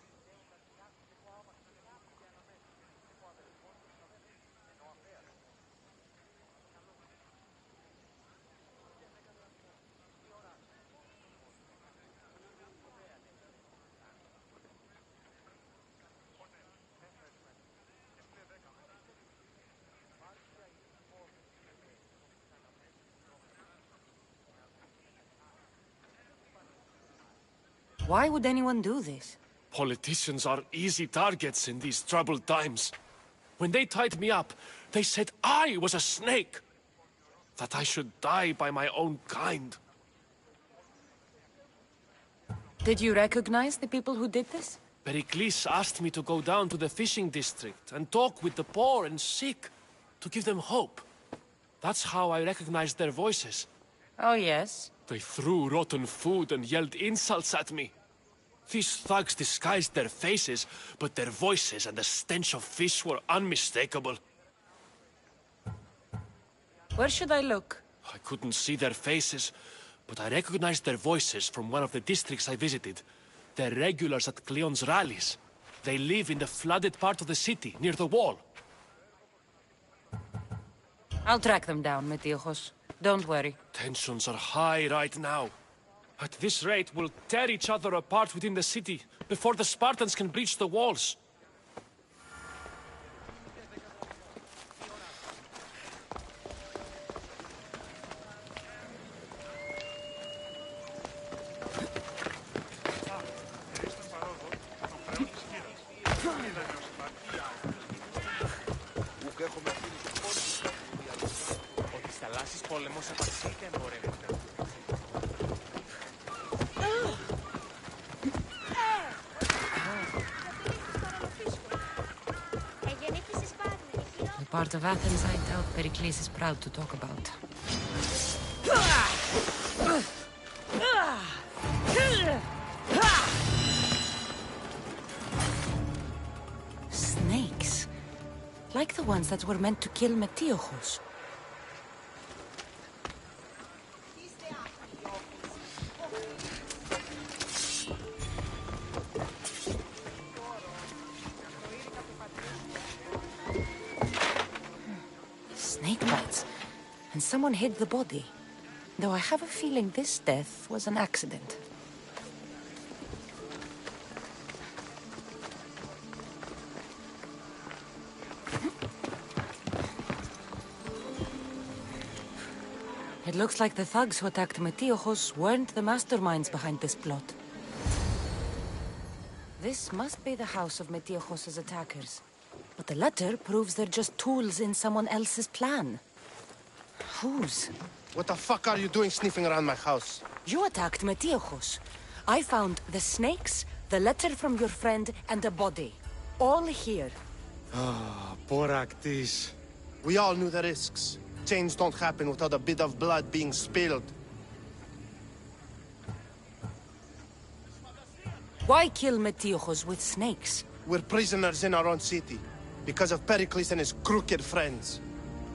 Why would anyone do this? Politicians are easy targets in these troubled times. When they tied me up, they said I was a snake. That I should die by my own kind. Did you recognize the people who did this? Pericles asked me to go down to the fishing district and talk with the poor and sick, to give them hope. That's how I recognized their voices. Oh, yes? They threw rotten food and yelled insults at me. These thugs disguised their faces, but their voices and the stench of fish were unmistakable. Where should I look? I couldn't see their faces, but I recognized their voices from one of the districts I visited. They're regulars at Cleon's rallies. They live in the flooded part of the city, near the wall. I'll track them down, Metiochos. Don't worry. Tensions are high right now. At this rate, we'll tear each other apart within the city, before the Spartans can breach the walls. Πόλεμος απαξίεται εμπορεύεται. The part of Athens I doubt Pericles is proud to talk about. Snakes. Like the ones that were meant to kill Metiochos. Snake bites. And someone hid the body. Though I have a feeling this death was an accident. It looks like the thugs who attacked Metiochos weren't the masterminds behind this plot. This must be the house of Metiochos' attackers. But the letter proves they're just tools in someone else's plan. Whose? What the fuck are you doing sniffing around my house? You attacked Metiochos. I found the snakes, the letter from your friend, and a body. All here. Ah, Boraktis. We all knew the risks. Change don't happen without a bit of blood being spilled. Why kill Metiochos with snakes? We're prisoners in our own city, because of Pericles and his crooked friends.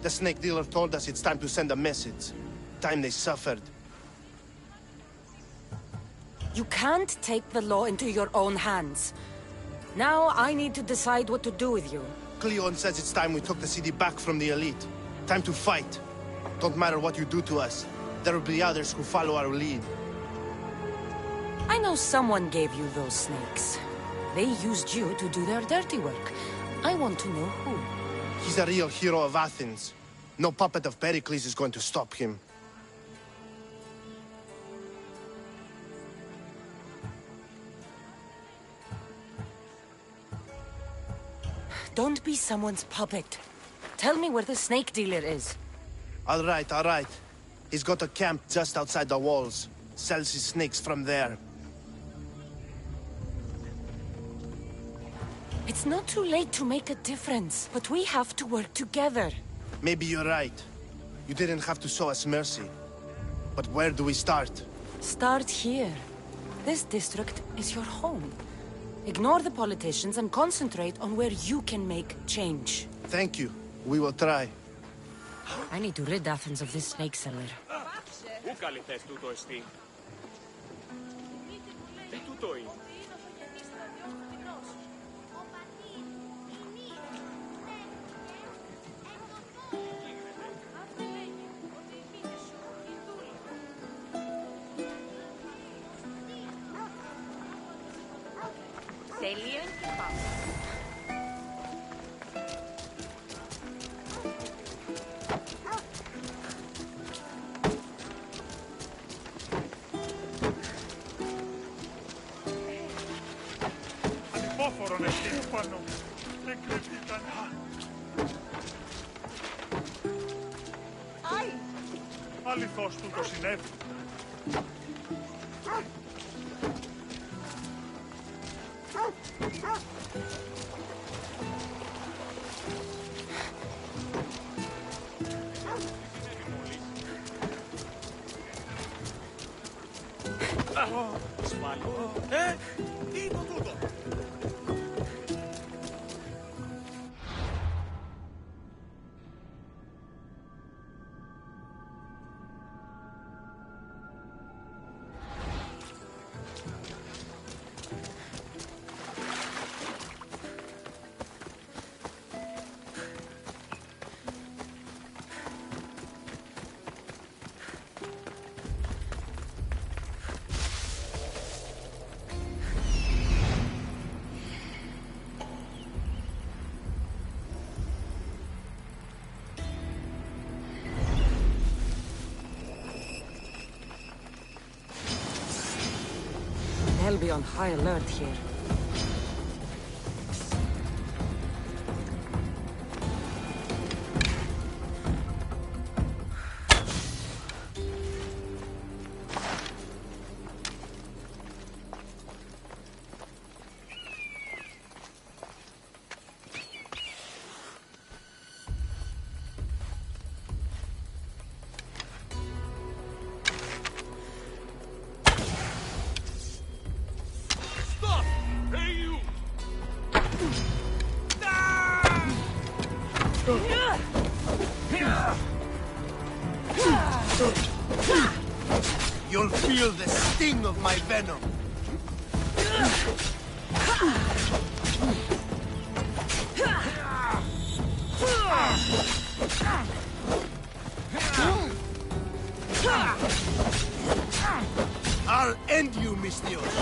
The snake dealer told us it's time to send a message. Time they suffered. You can't take the law into your own hands. Now I need to decide what to do with you. Cleon says it's time we took the city back from the elite. Time to fight. Don't matter what you do to us. There will be others who follow our lead. I know someone gave you those snakes. They used you to do their dirty work. I want to know who. He's a real hero of Athens. No puppet of Pericles is going to stop him. Don't be someone's puppet. Tell me where the snake dealer is. All right, all right. He's got a camp just outside the walls. Sells his snakes from there. It's not too late to make a difference, but we have to work together. Maybe you're right. You didn't have to show us mercy. But where do we start? Start here. This district is your home. Ignore the politicians and concentrate on where you can make change. Thank you. We will try. I need to rid Athens of this snake seller. Πού καλυθές τούτο εστί? Τι τούτο είναι? Τελείων και πάμε. Ανυπόφορον εκεί πάνω. Δεν κρύβει κανένα. Αληθώς τούτο συνέβη. Ασφαλό. Τι είναι τούτο? They'll be on high alert here. You'll feel the sting of my venom. I'll end you, Mystios.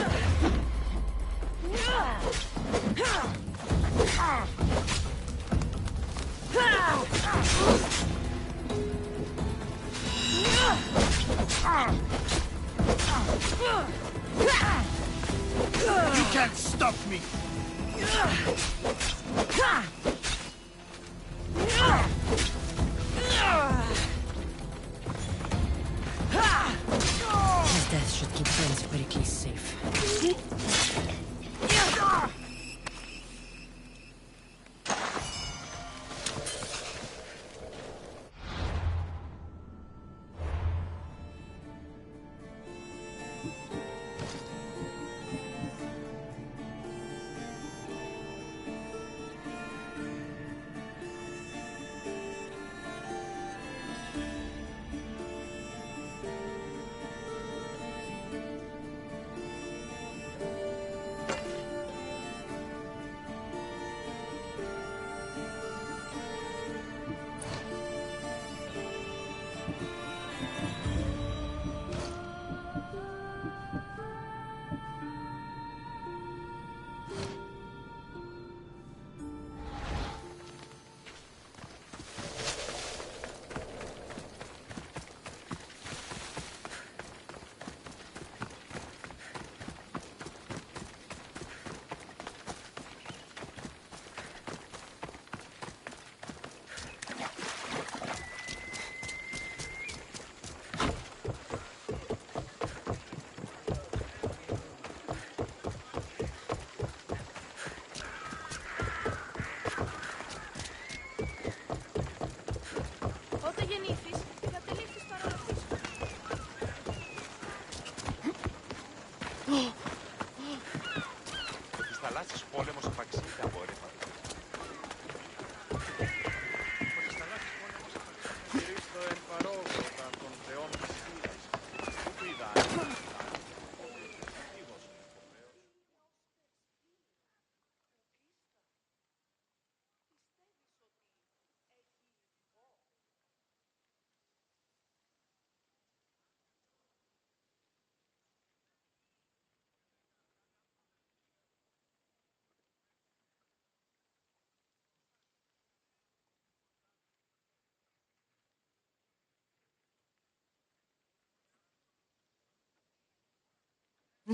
You can't stop me. His death should keep Prince Pericles safe. Της θαλάσσης πόλεμος απαξίζει τα απόρρεφα. Χριστό εν παρόδοτα των θεών της φύλας. Που είδα.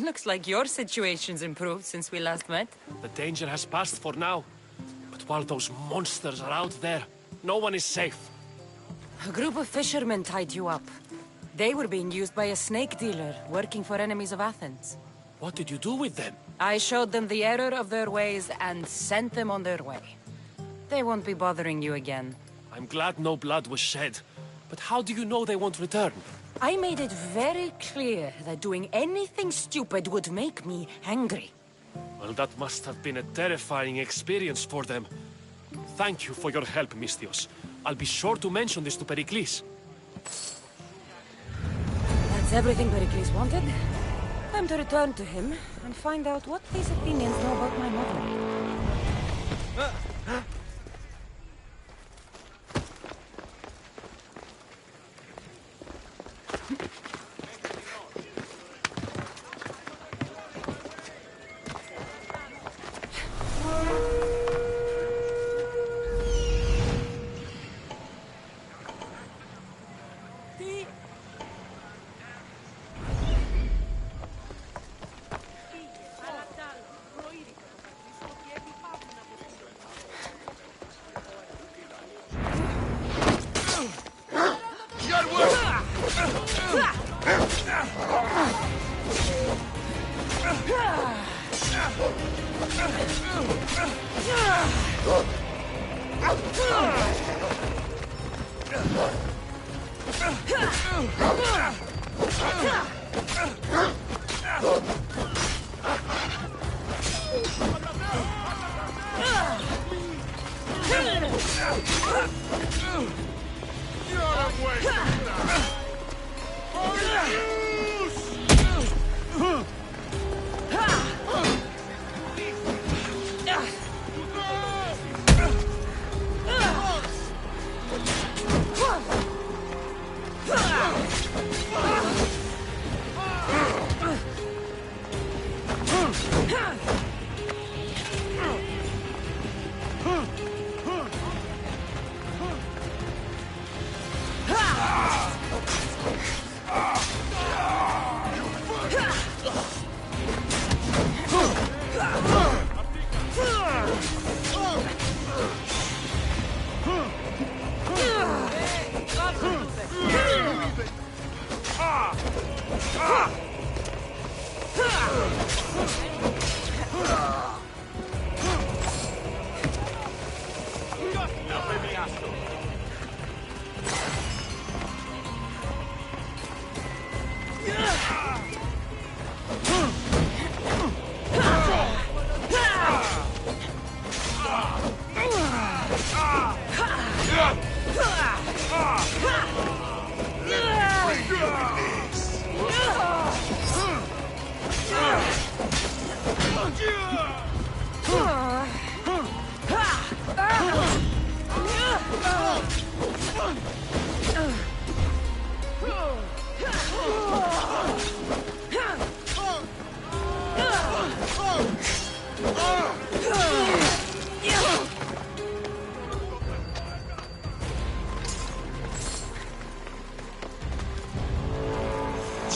Looks like your situation's improved since we last met. The danger has passed for now. But while those monsters are out there, no one is safe. A group of fishermen tied you up. They were being used by a snake dealer working for enemies of Athens. What did you do with them? I showed them the error of their ways and sent them on their way. They won't be bothering you again. I'm glad no blood was shed. But how do you know they won't return? I made it very clear that doing anything stupid would make me angry. Well, that must have been a terrifying experience for them. Thank you for your help, Misthios. I'll be sure to mention this to Pericles. That's everything Pericles wanted. Time to return to him and find out what these Athenians know about my mother.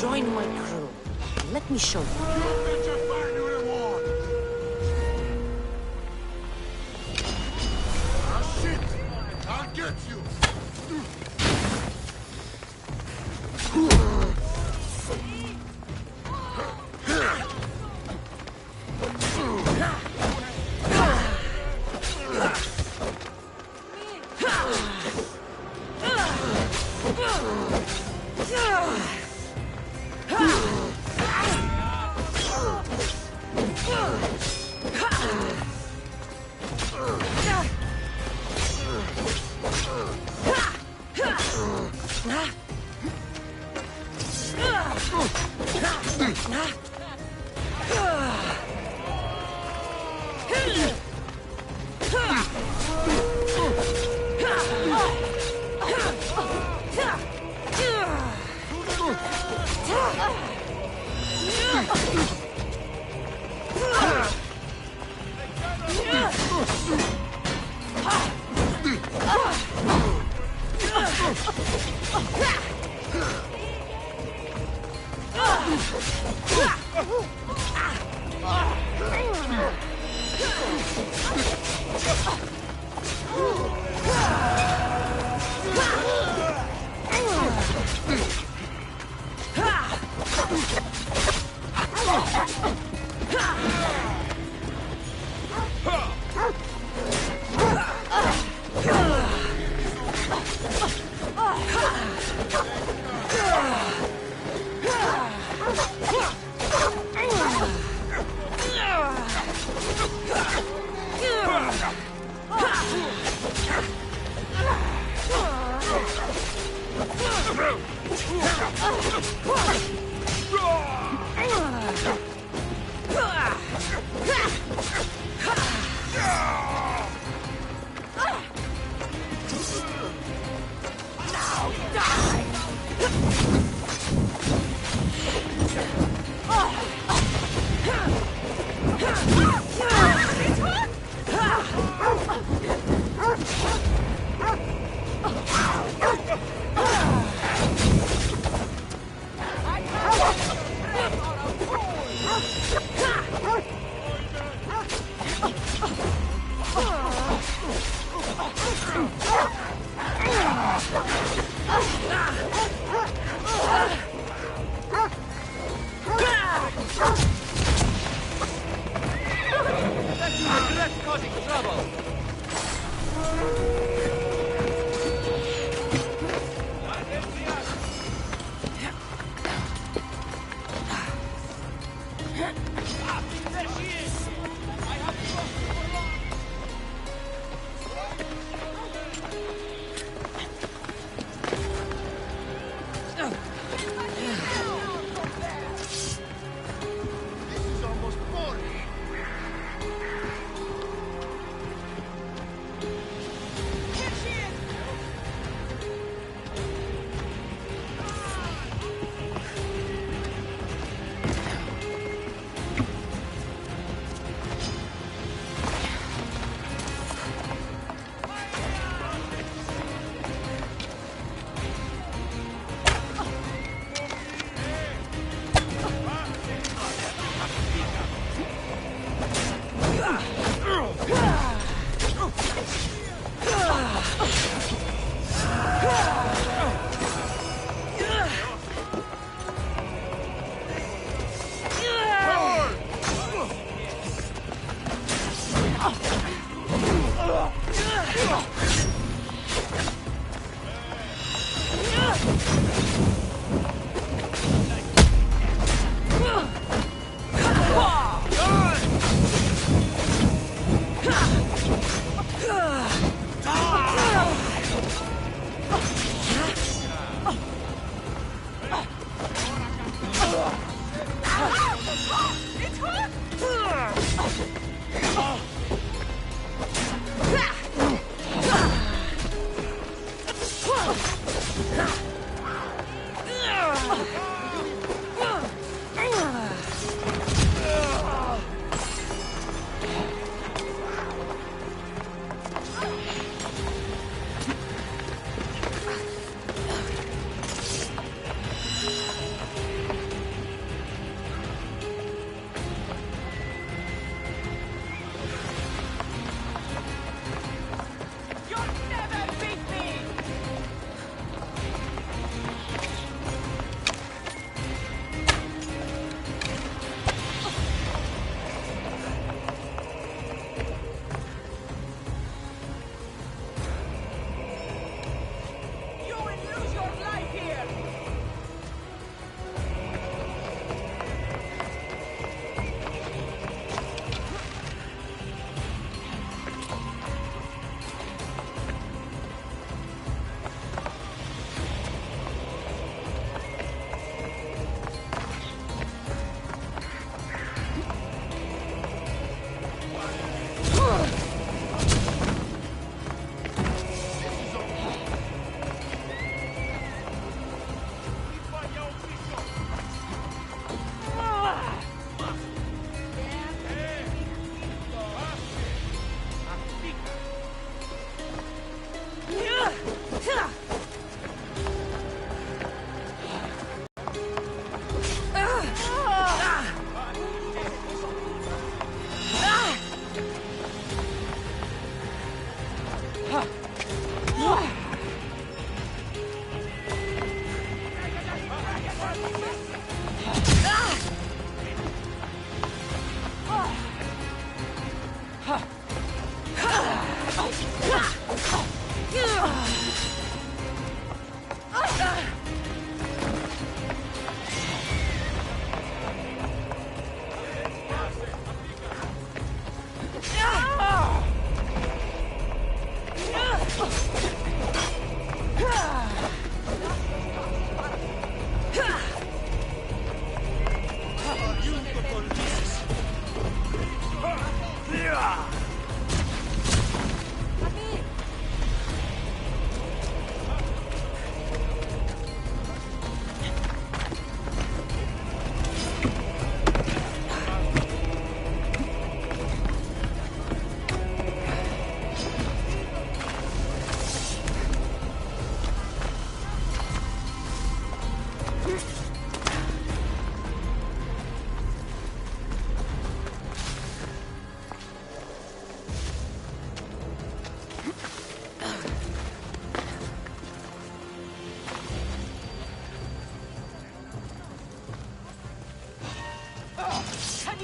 Join my crew. Let me show you. I'll get you!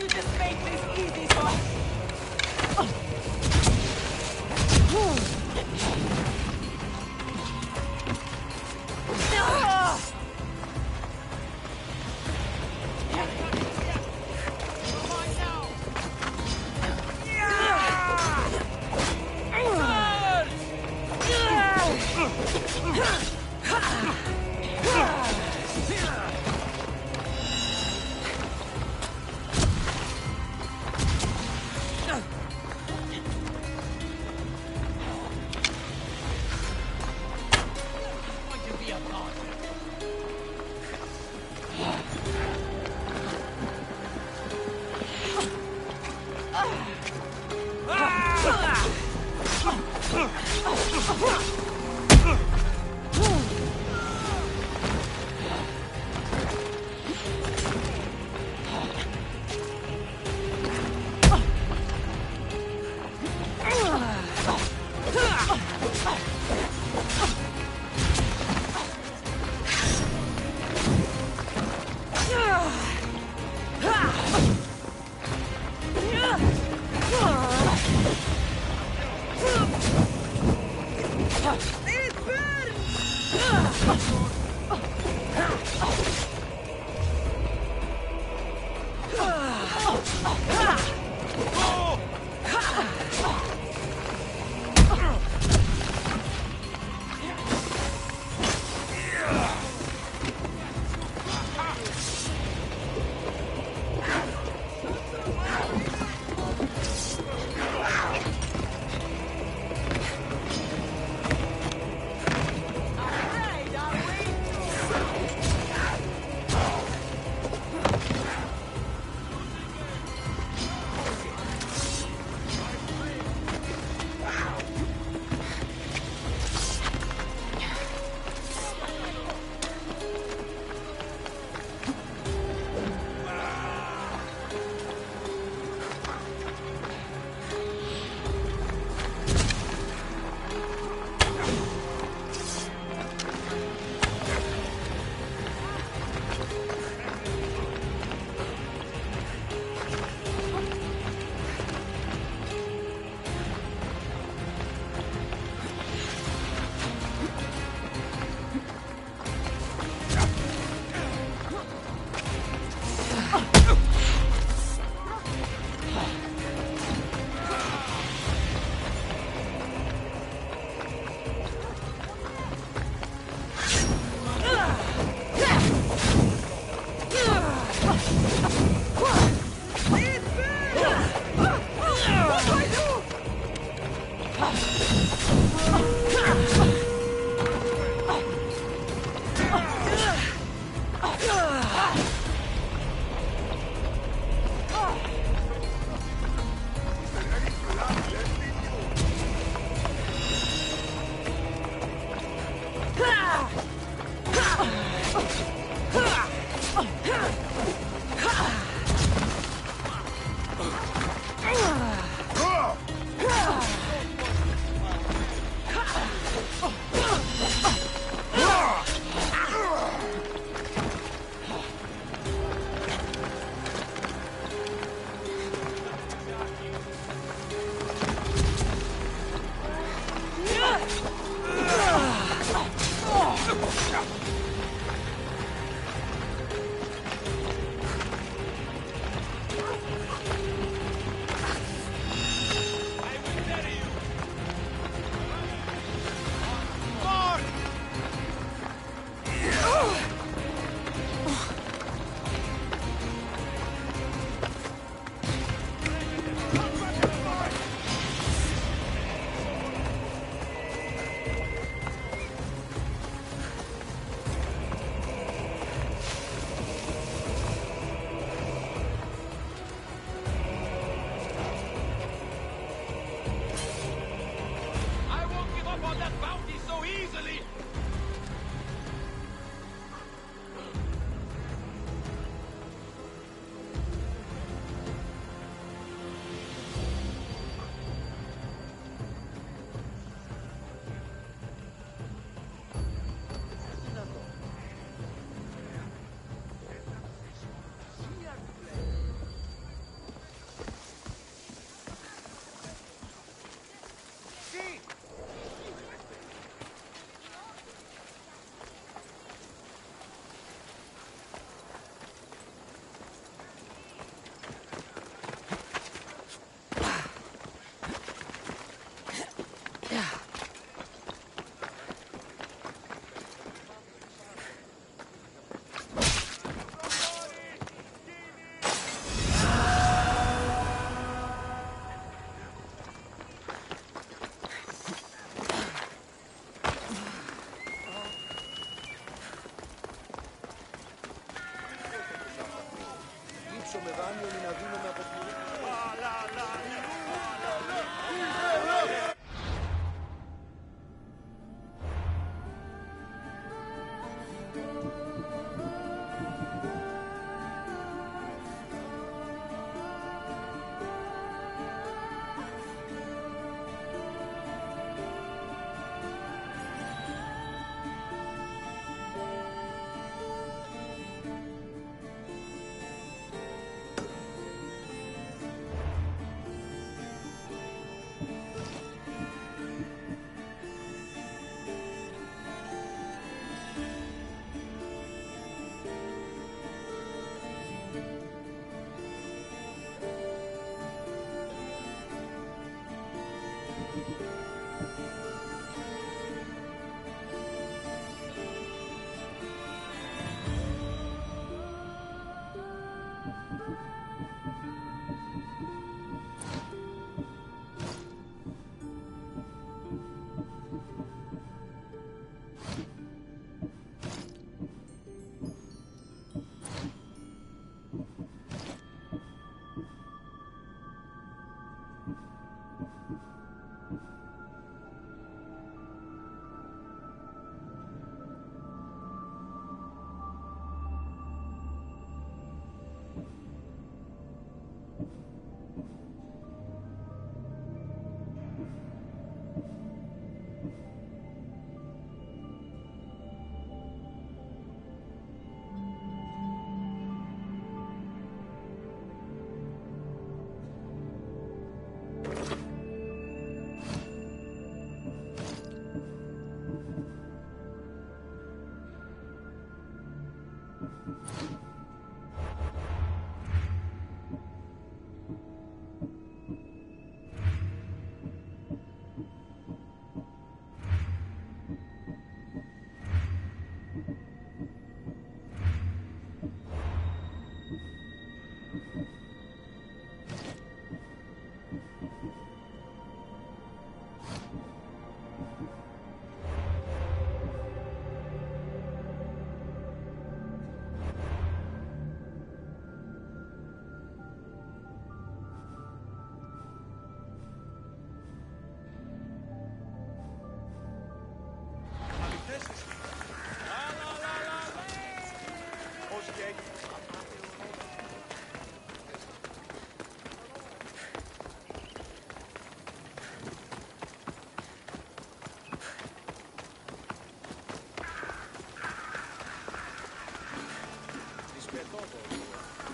you just make this easy for...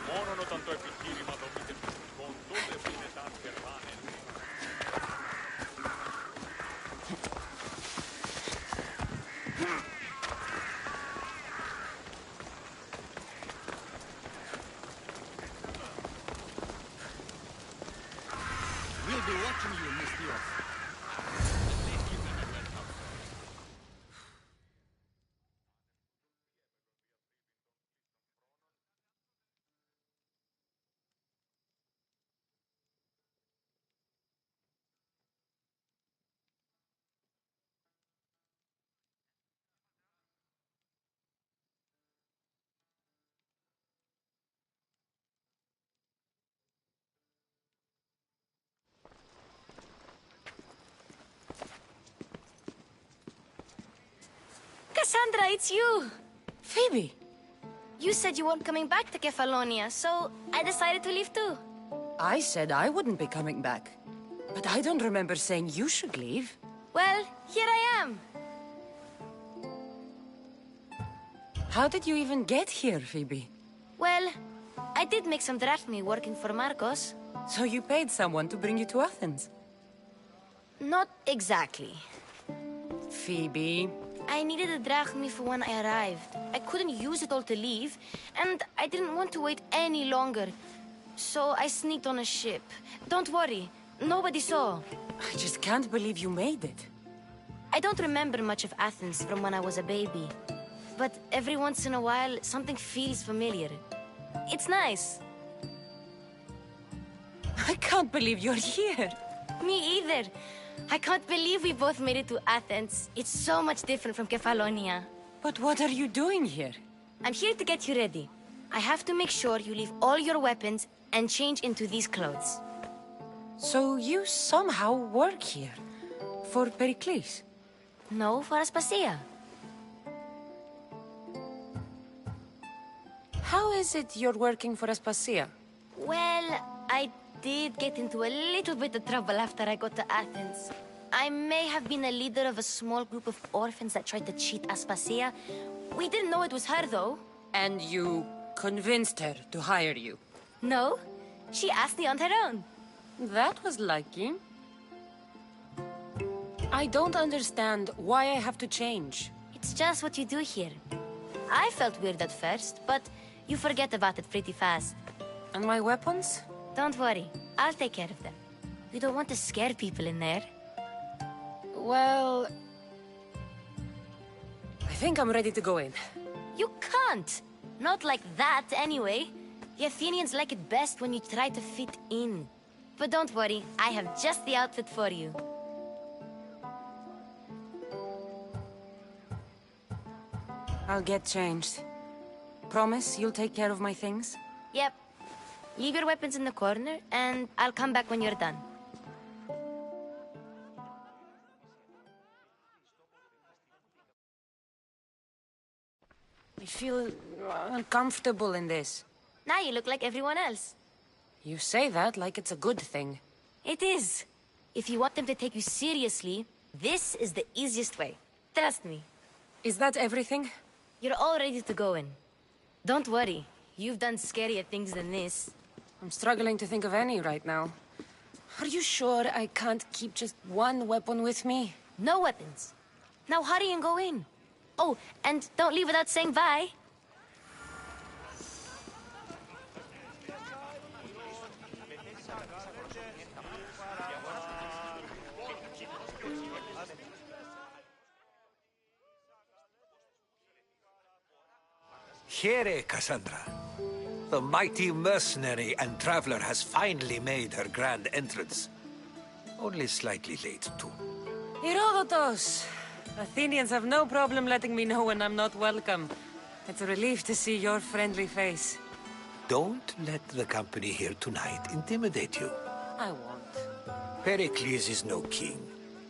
Μόνον όταν το επιχείρημα δομείται πιστικών, τότε γίνεται αν κερδάνε. We'll be watching you, Miss Dios. Cassandra, it's you! Phoebe! You said you weren't coming back to Kefalonia, so I decided to leave too. I said I wouldn't be coming back. But I don't remember saying you should leave. Well, here I am. How did you even get here, Phoebe? Well, I did make some drachmi working for Marcos. So you paid someone to bring you to Athens? Not exactly. Phoebe... I needed a drachmi for when I arrived. I couldn't use it all to leave, and I didn't want to wait any longer. So I sneaked on a ship. Don't worry, nobody saw. I just can't believe you made it. I don't remember much of Athens from when I was a baby. But every once in a while, something feels familiar. It's nice. I can't believe you're here. Me either. I can't believe we both made it to Athens. It's so much different from Kefalonia. But what are you doing here? I'm here to get you ready. I have to make sure you leave all your weapons and change into these clothes. So you somehow work here? For Pericles? No, for Aspasia. How is it you're working for Aspasia? Well, I did get into a little bit of trouble after I got to Athens. I may have been a leader of a small group of orphans that tried to cheat Aspasia. We didn't know it was her, though. And you convinced her to hire you? No, she asked me on her own. That was lucky. I don't understand why I have to change. It's just what you do here. I felt weird at first, but you forget about it pretty fast. And my weapons? Don't worry, I'll take care of them. We don't want to scare people in there. Well... I think I'm ready to go in. You can't! Not like that, anyway. The Athenians like it best when you try to fit in. But don't worry, I have just the outfit for you. I'll get changed. Promise you'll take care of my things? Yep. Leave your weapons in the corner, and I'll come back when you're done. I feel uncomfortable in this. Now you look like everyone else. You say that like it's a good thing. It is. If you want them to take you seriously, this is the easiest way. Trust me. Is that everything? You're all ready to go in. Don't worry. You've done scarier things than this. I'm struggling to think of any right now. Are you sure I can't keep just one weapon with me? No weapons. Now hurry and go in. Oh, and don't leave without saying bye. Here, Cassandra. The mighty mercenary and traveler has finally made her grand entrance. Only slightly late, too. Herodotus! Athenians have no problem letting me know when I'm not welcome. It's a relief to see your friendly face. Don't let the company here tonight intimidate you. I won't. Pericles is no king.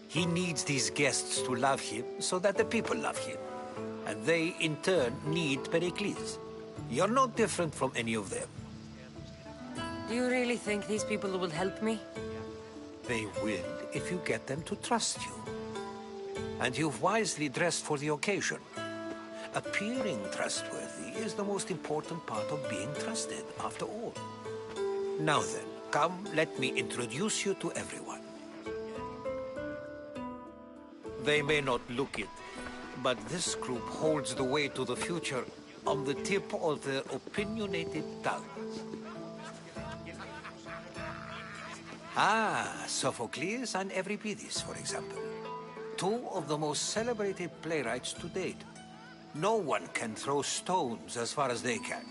He needs these guests to love him so that the people love him. And they, in turn, need Pericles. You're no different from any of them. Do you really think these people will help me? They will if you get them to trust you. And you've wisely dressed for the occasion. Appearing trustworthy is the most important part of being trusted, after all. Now then, come, let me introduce you to everyone. They may not look it, but this group holds the way to the future on the tip of their opinionated tongues. Ah, Sophocles and Euripides, for example. Two of the most celebrated playwrights to date. No one can throw stones as far as they can.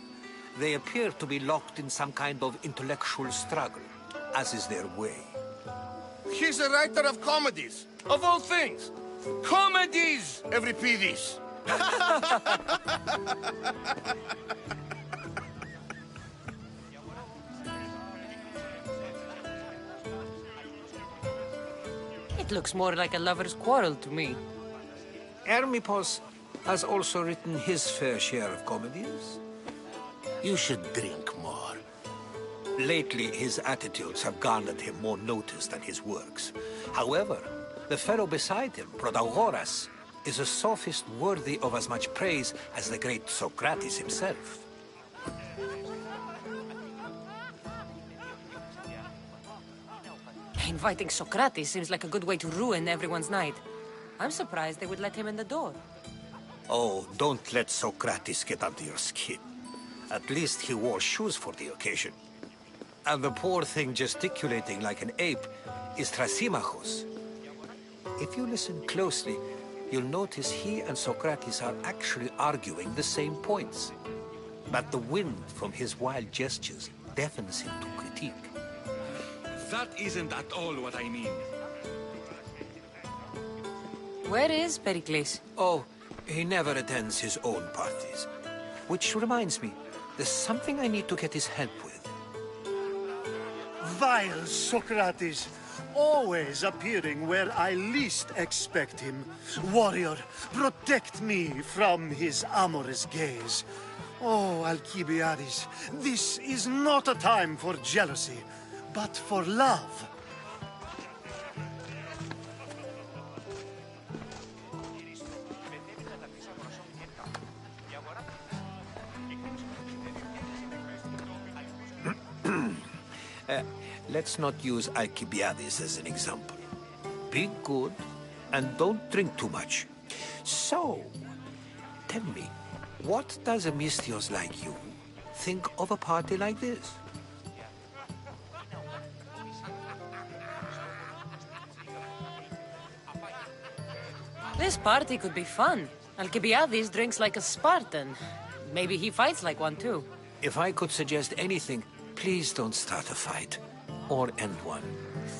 They appear to be locked in some kind of intellectual struggle, as is their way. He's a writer of comedies, of all things. Comedies, Euripides. It looks more like a lover's quarrel to me. Hermippos has also written his fair share of comedies. You should drink more. Lately, his attitudes have garnered him more notice than his works. However, the fellow beside him, Protagoras, is a sophist worthy of as much praise as the great Socrates himself. Inviting Socrates seems like a good way to ruin everyone's night. I'm surprised they would let him in the door. Oh, don't let Socrates get under your skin. At least he wore shoes for the occasion. And the poor thing gesticulating like an ape is Thrasymachos. If you listen closely, you'll notice he and Socrates are actually arguing the same points. But the wind from his wild gestures deafens him to critique. That isn't at all what I mean. Where is Pericles? Oh, he never attends his own parties. Which reminds me, there's something I need to get his help with. Vile Socrates, always appearing where I least expect him. Warrior, protect me from his amorous gaze. Oh, Alcibiades, this is not a time for jealousy, but for love. Let's not use Alcibiades as an example. Be good and don't drink too much. So, tell me, what does a Misthios like you think of a party like this? This party could be fun. Alcibiades drinks like a Spartan. Maybe he fights like one too. If I could suggest anything, please don't start a fight. Or end one.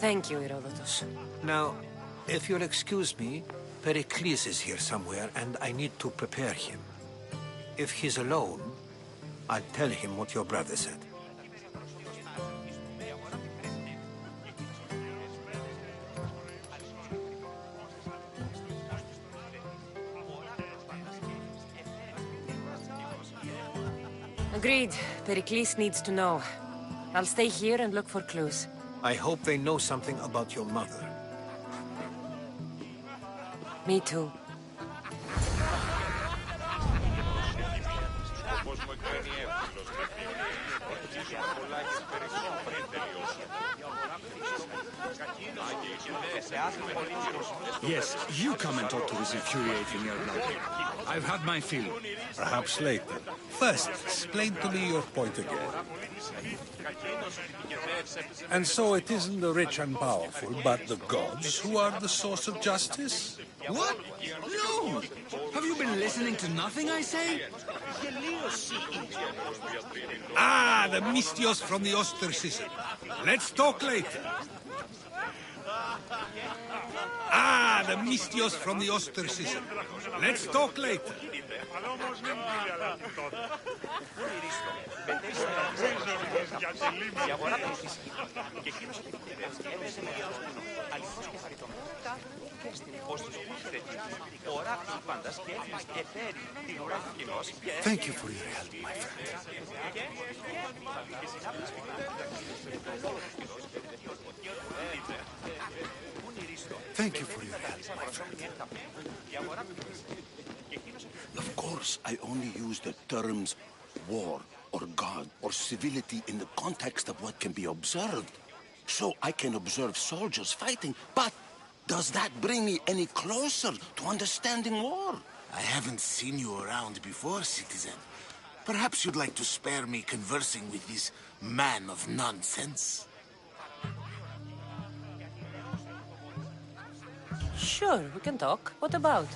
Thank you, Herodotus. Now, if you'll excuse me, Pericles is here somewhere, and I need to prepare him. If he's alone, I'll tell him what your brother said. Agreed. Pericles needs to know. I'll stay here and look for clues. I hope they know something about your mother. Me too. Yes, you come and talk to this infuriating Erlang. I've had my fill. Perhaps later. First, explain to me your point again. And so it isn't the rich and powerful, but the gods who are the source of justice? What? No! Have you been listening to nothing I say? Ah, the Misthios from the ostracism. Let's talk later. Ah, the Misthios from the ostracism. Let's talk later. Thank you for your help, my friend. Thank you for your help, my friend. Of course, I only use the terms war or God or civility in the context of what can be observed. So I can observe soldiers fighting, but does that bring me any closer to understanding war? I haven't seen you around before, citizen. Perhaps you'd like to spare me conversing with this man of nonsense? Sure, we can talk. What about?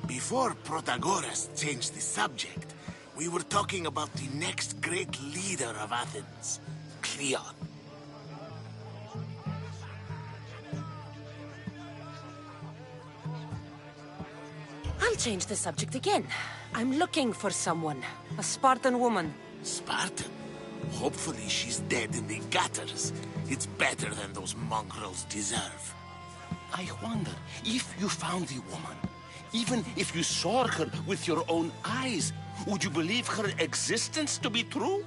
Before Protagoras changed the subject, we were talking about the next great leader of Athens, Cleon. I'll change the subject again. I'm looking for someone. A Spartan woman. Spartan? Hopefully she's dead in the gutters. It's better than those mongrels deserve. I wonder, if you found the woman, even if you saw her with your own eyes, would you believe her existence to be true?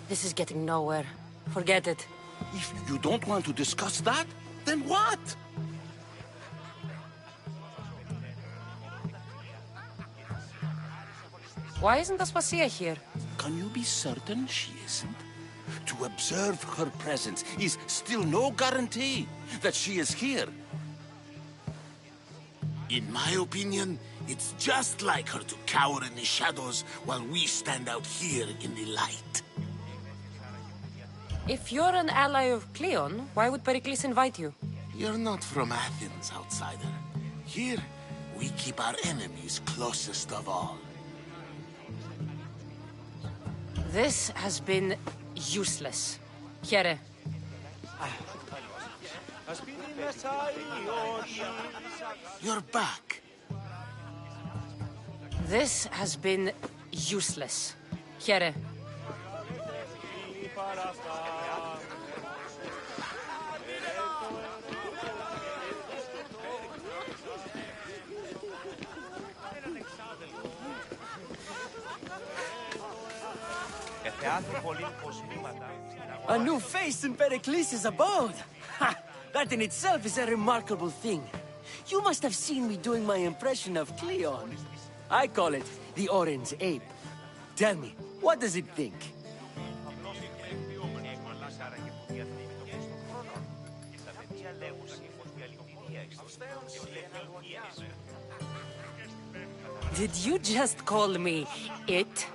This is getting nowhere. Forget it. If you don't want to discuss that, then what? Why isn't Aspasia here? Can you be certain she isn't? To observe her presence is still no guarantee that she is here. In my opinion, it's just like her to cower in the shadows while we stand out here in the light. If you're an ally of Cleon, why would Pericles invite you? You're not from Athens, outsider. Here, we keep our enemies closest of all. This has been useless. Here. You're back. This has been useless. Here. A new face in Pericles' abode! Ha! That in itself is a remarkable thing. You must have seen me doing my impression of Cleon. I call it the Orange Ape. Tell me, what does it think? Did you just call me it?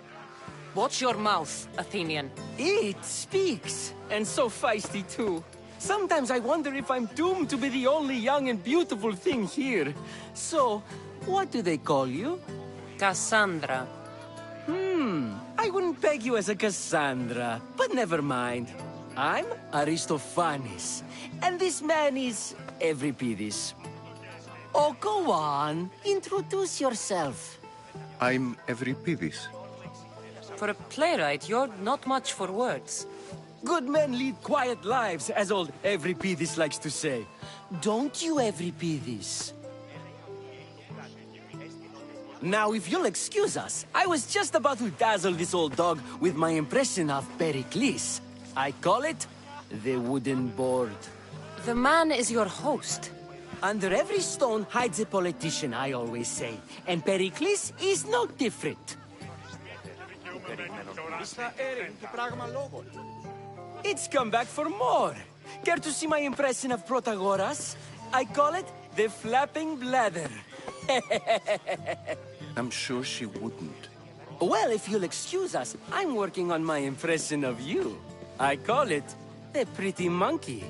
Watch your mouth, Athenian. It speaks, and so feisty too. Sometimes I wonder if I'm doomed to be the only young and beautiful thing here. So, what do they call you? Cassandra. I wouldn't peg you as a Cassandra, but never mind. I'm Aristophanes, and this man is Euripides. Oh, go on. Introduce yourself. I'm Euripides. For a playwright, you're not much for words. Good men lead quiet lives, as old Euripides likes to say. Don't you, Euripides? Now, if you'll excuse us, I was just about to dazzle this old dog with my impression of Pericles. I call it the wooden board. The man is your host. Under every stone hides a politician, I always say. And Pericles is no different. It's come back for more. Care to see my impression of Protagoras? I call it the flapping bladder. I'm sure she wouldn't. Well, if you'll excuse us, I'm working on my impression of you. I call it the pretty monkey.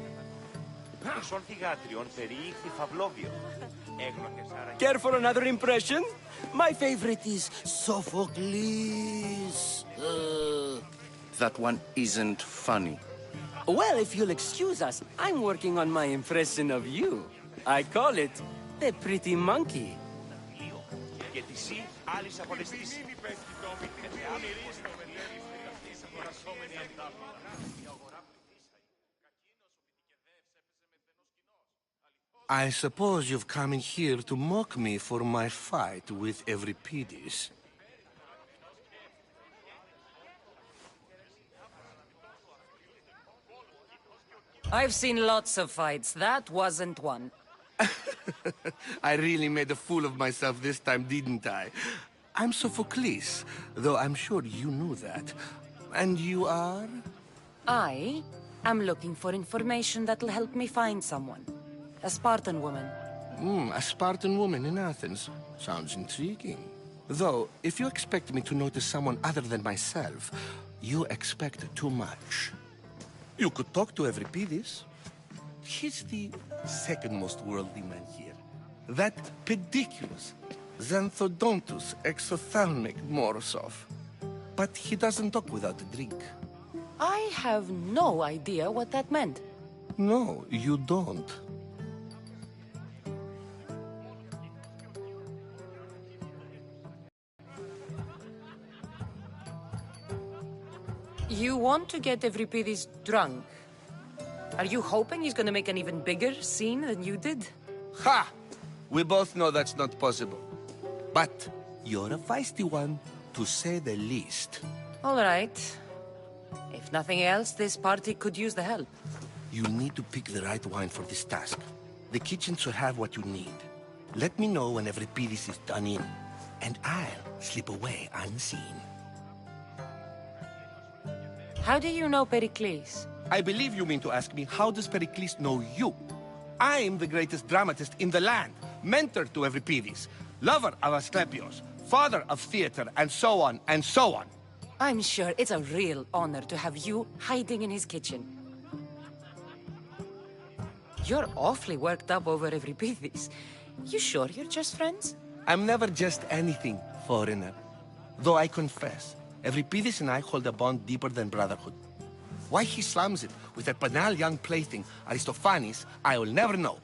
Care for another impression? My favorite is Sophocles. That one isn't funny. Well, if you'll excuse us, I'm working on my impression of you. I call it the pretty monkey. I suppose you've come in here to mock me for my fight with Euripides. I've seen lots of fights. That wasn't one. I really made a fool of myself this time, didn't I? I'm Sophocles, though I'm sure you knew that. And you are? I am looking for information that'll help me find someone. A Spartan woman. A Spartan woman in Athens. Sounds intriguing. Though, if you expect me to notice someone other than myself, you expect too much. You could talk to Euripides. He's the second most worldly man here. That pediculus, Xanthodontus exophthalmic Morosov. But he doesn't talk without a drink. I have no idea what that meant. No, you don't. You want to get Euripides drunk? Are you hoping he's gonna make an even bigger scene than you did? Ha! We both know that's not possible. But you're a feisty one, to say the least. All right. If nothing else, this party could use the help. You'll need to pick the right wine for this task. The kitchen should have what you need. Let me know when Euripides is done in, and I'll slip away unseen. How do you know Pericles? I believe you mean to ask me, how does Pericles know you? I'm the greatest dramatist in the land, mentor to Euripides, lover of Asclepios, father of theater, and so on, and so on. I'm sure it's a real honor to have you hiding in his kitchen. You're awfully worked up over Euripides. You sure you're just friends? I'm never just anything, foreigner. Though I confess, Euripides and I hold a bond deeper than brotherhood. Why he slams it with a banal young plaything, Aristophanes, I will never know.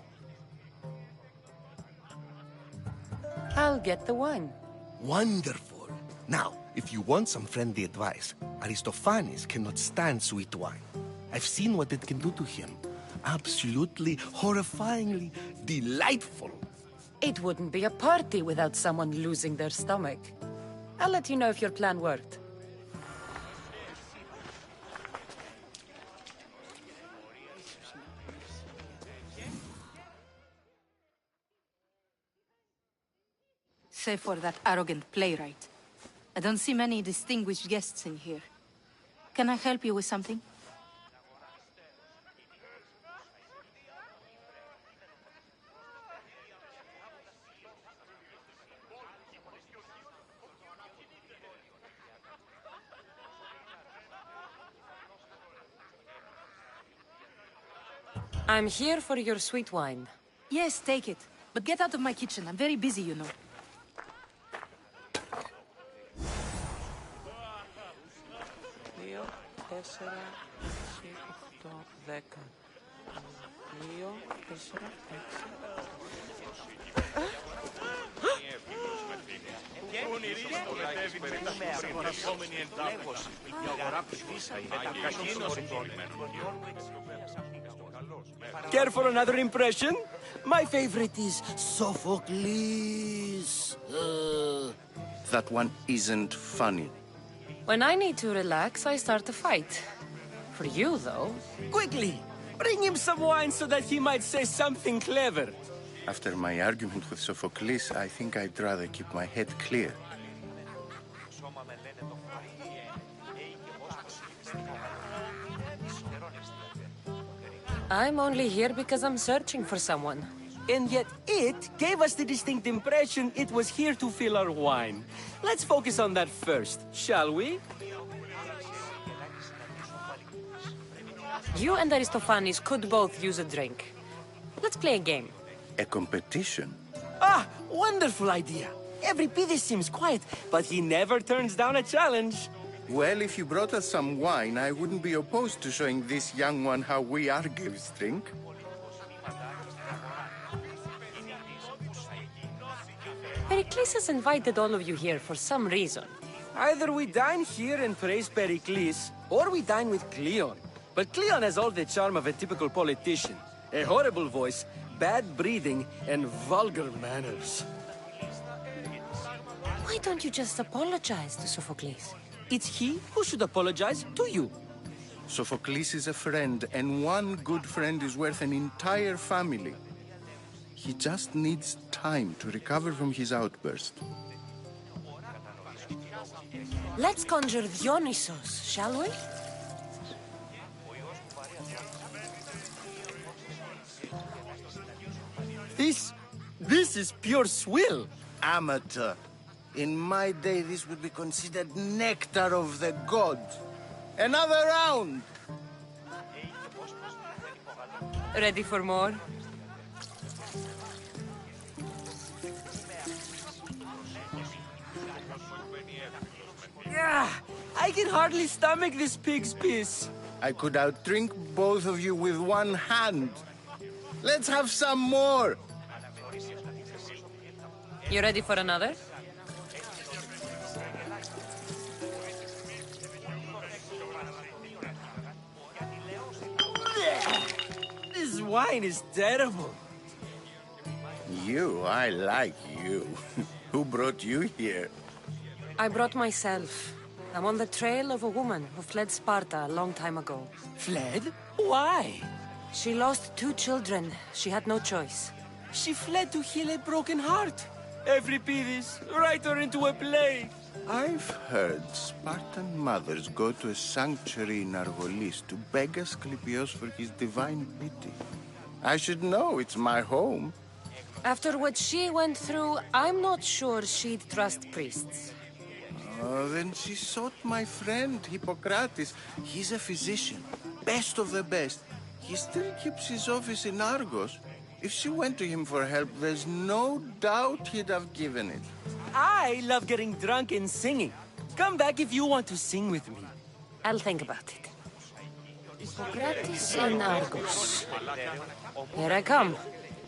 I'll get the wine. Wonderful. Now, if you want some friendly advice, Aristophanes cannot stand sweet wine. I've seen what it can do to him. Absolutely, horrifyingly delightful. It wouldn't be a party without someone losing their stomach. I'll let you know if your plan worked. Save for that arrogant playwright. I don't see many distinguished guests in here. Can I help you with something? I'm here for your sweet wine. Yes, take it. But get out of my kitchen. I'm very busy, you know. Care for another impression? My favorite is Sophocles. That one isn't funny. When I need to relax, I start a fight. For you, though. Quickly! Bring him some wine so that he might say something clever. After my argument with Sophocles, I think I'd rather keep my head clear. I'm only here because I'm searching for someone. And yet it gave us the distinct impression it was here to fill our wine. Let's focus on that first, shall we? You and Aristophanes could both use a drink. Let's play a game. A competition? Ah, wonderful idea. Everybody seems quiet, but he never turns down a challenge. Well, if you brought us some wine, I wouldn't be opposed to showing this young one how we Argives drink. Pericles has invited all of you here for some reason. Either we dine here and praise Pericles, or we dine with Cleon. But Cleon has all the charm of a typical politician. A horrible voice, bad breeding, and vulgar manners. Why don't you just apologize to Sophocles? It's he who should apologize to you. Sophocles is a friend, and one good friend is worth an entire family. He just needs time to recover from his outburst. Let's conjure Dionysos, shall we? This is pure swill. Amateur. In my day, this would be considered nectar of the gods. Another round! Ready for more? Yeah, I can hardly stomach this pig's piss. I could outdrink both of you with one hand. Let's have some more! You ready for another? This wine is terrible. You, I like you. Who brought you here? I brought myself. I'm on the trail of a woman who fled Sparta a long time ago. Fled? Why? She lost 2 children. She had no choice. She fled to heal a broken heart. Euripides, write her into a play. I've heard Spartan mothers go to a sanctuary in Argolis to beg Asclepios for his divine pity. I should know, it's my home. After what she went through, I'm not sure she'd trust priests. Oh, then she sought my friend, Hippocrates. He's a physician, best of the best. He still keeps his office in Argos. If she went to him for help, there's no doubt he'd have given it. I love getting drunk and singing. Come back if you want to sing with me. I'll think about it. Hippocrates in Argos. Here I come.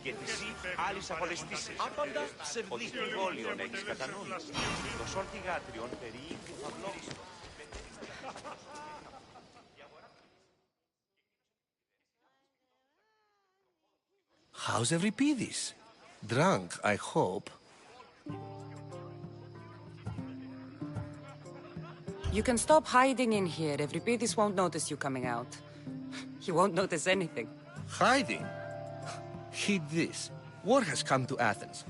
Γιατί εσύ άλλης απολεστήσεις. Άπαντα ψευδή εμβόλιον έχεις κατανόηση. Το σόρτι γάτριον περιείχθη φαυλός. How's Euripides? Drunk, I hope. You can stop hiding in here. Euripides won't notice you coming out. He won't notice anything. Hiding? Heed this. War has come to Athens.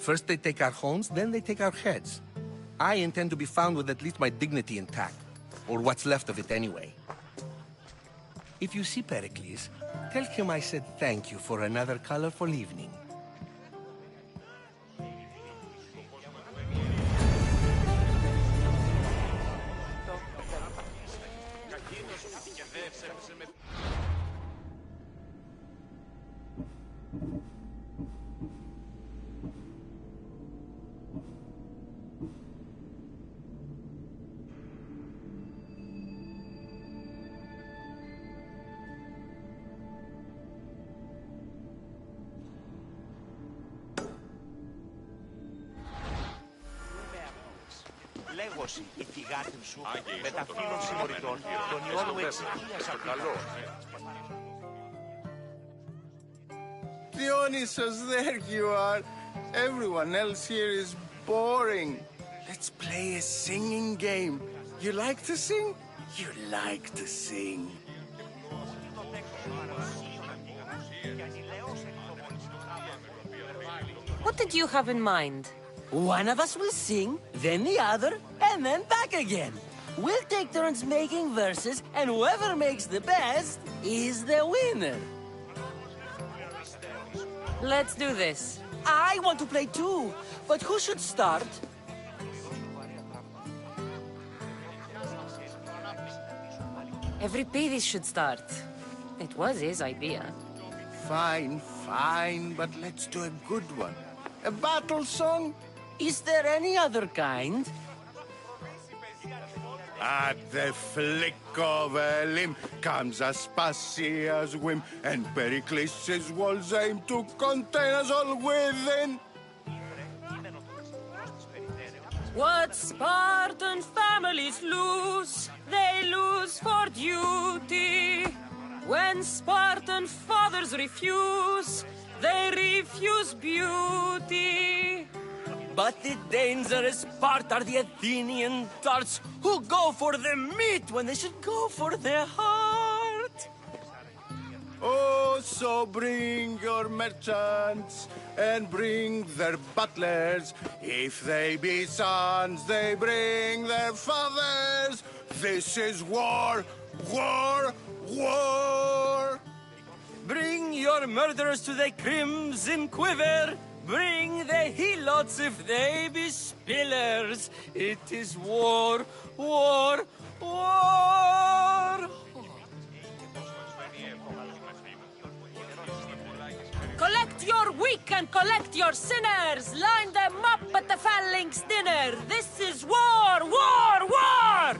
First they take our homes, then they take our heads. I intend to be found with at least my dignity intact. Or what's left of it anyway. If you see Pericles, tell him I said thank you for another colorful evening. Λέγωση, η θυγάτην σου, με τα φίλων συμμοριτών, τον ιόνο εξοικίας ακριβώς. Dionysus, there you are. Everyone else here is boring. Let's play a singing game. You like to sing? You like to sing. What did you have in mind? One of us will sing, then the other, and then back again. We'll take turns making verses, and whoever makes the best is the winner. Let's do this. I want to play too, but who should start? Euripides should start. It was his idea. Fine, fine, but let's do a good one. A battle song? Is there any other kind? At the flick of a limb comes Aspasia's whim, and Pericles' walls aim to contain us all within. What Spartan families lose, they lose for duty. When Spartan fathers refuse, they refuse beauty. But the dangerous part are the Athenian tarts who go for the meat when they should go for the heart. Oh, so bring your merchants and bring their butlers. If they be sons, they bring their fathers. This is war, war, war. Bring your murderers to the crimson quiver. Bring the helots if they be spillers. It is war, war, war. Collect your weak and collect your sinners. Line them up at the phalanx dinner. This is war, war, war.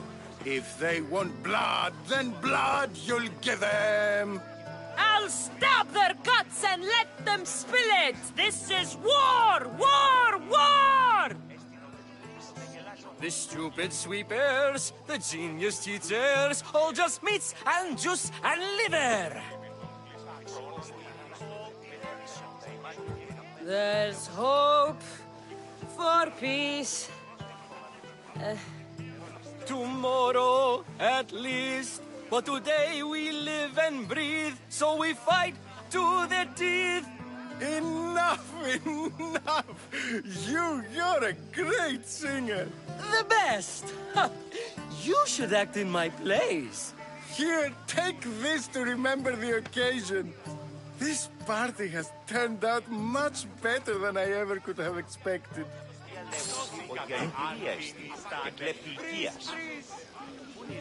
If they want blood, then blood you'll give them. I'll stab their guts and let them spill it! This is war! War! War! The stupid sweepers, the genius teachers, all just meats and juice and liver! There's hope for peace. Tomorrow, at least. But today we live and breathe, so we fight to the teeth. Enough, enough! You're a great singer. The best! You should act in my plays. Here, take this to remember the occasion. This party has turned out much better than I ever could have expected.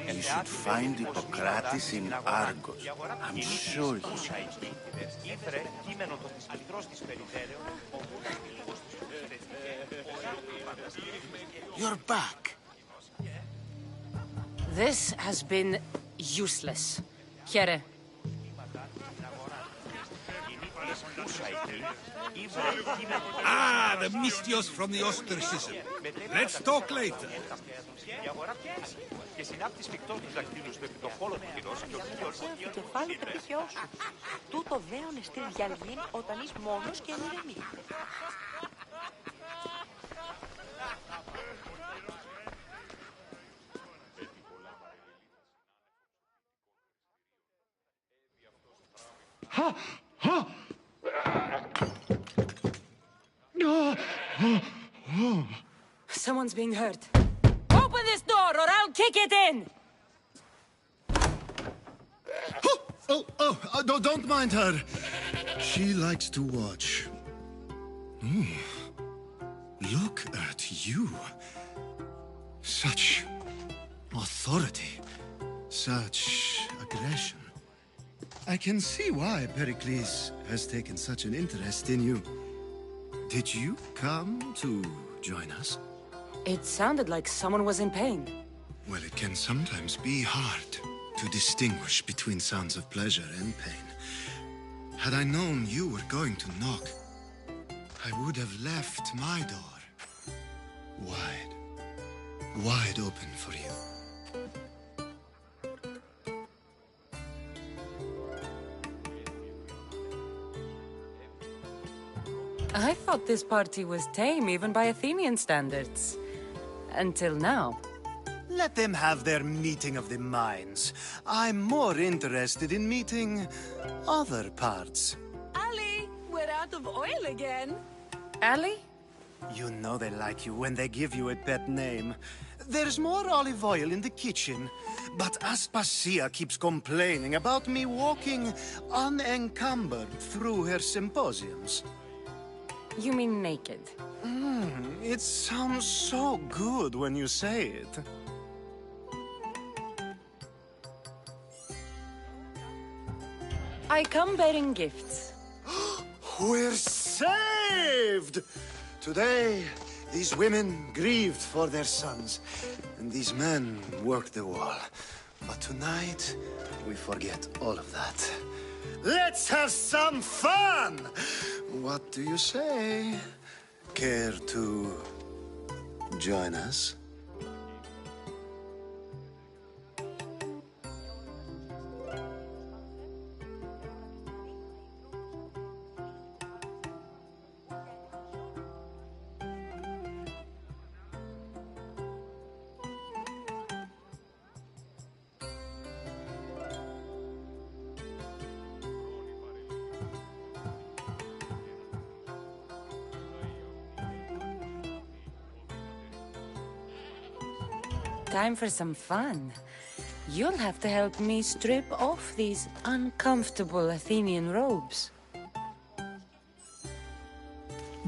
You should find Hippocrates in Argos. I'm sure he should. You're back. This has been useless. Here. Ah, the mystios from the ostracism. Let's talk later. Και συνάπτεις φυκτός τους δακτύλους του επί το κόλο του χειρός και ο χειρός... Το κεφάλι τρέχει σου. Τούτο δέον εστίν διαλγήν όταν είσαι μόνος και ανηρεμή. Someone's being hurt. Open this door or I'll kick it in! Don't mind her. She likes to watch. Look at you. Such authority. Such aggression. I can see why Pericles has taken such an interest in you. Did you come to join us? It sounded like someone was in pain. Well, it can sometimes be hard to distinguish between sounds of pleasure and pain. Had I known you were going to knock, I would have left my door wide open for you. I thought this party was tame even by Athenian standards. Until now. Let them have their meeting of the minds. I'm more interested in meeting other parts. Ali, we're out of oil again. Ali? You know they like you when they give you a pet name. There's more olive oil in the kitchen, but Aspasia keeps complaining about me walking unencumbered through her symposiums. You mean naked? It sounds so good when you say it. I come bearing gifts. We're saved! Today, these women grieved for their sons, and these men worked the wall. But tonight, we forget all of that. Let's have some fun! What do you say? Care to join us? Time for some fun. You'll have to help me strip off these uncomfortable Athenian robes.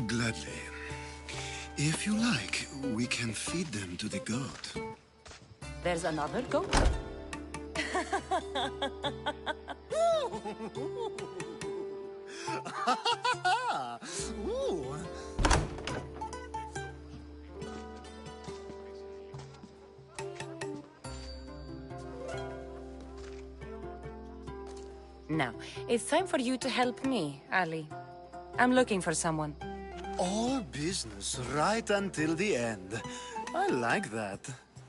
Gladly. If you like, we can feed them to the goat. There's another goat? Ooh. Now, it's time for you to help me, Ali. I'm looking for someone. All business right until the end. I like that.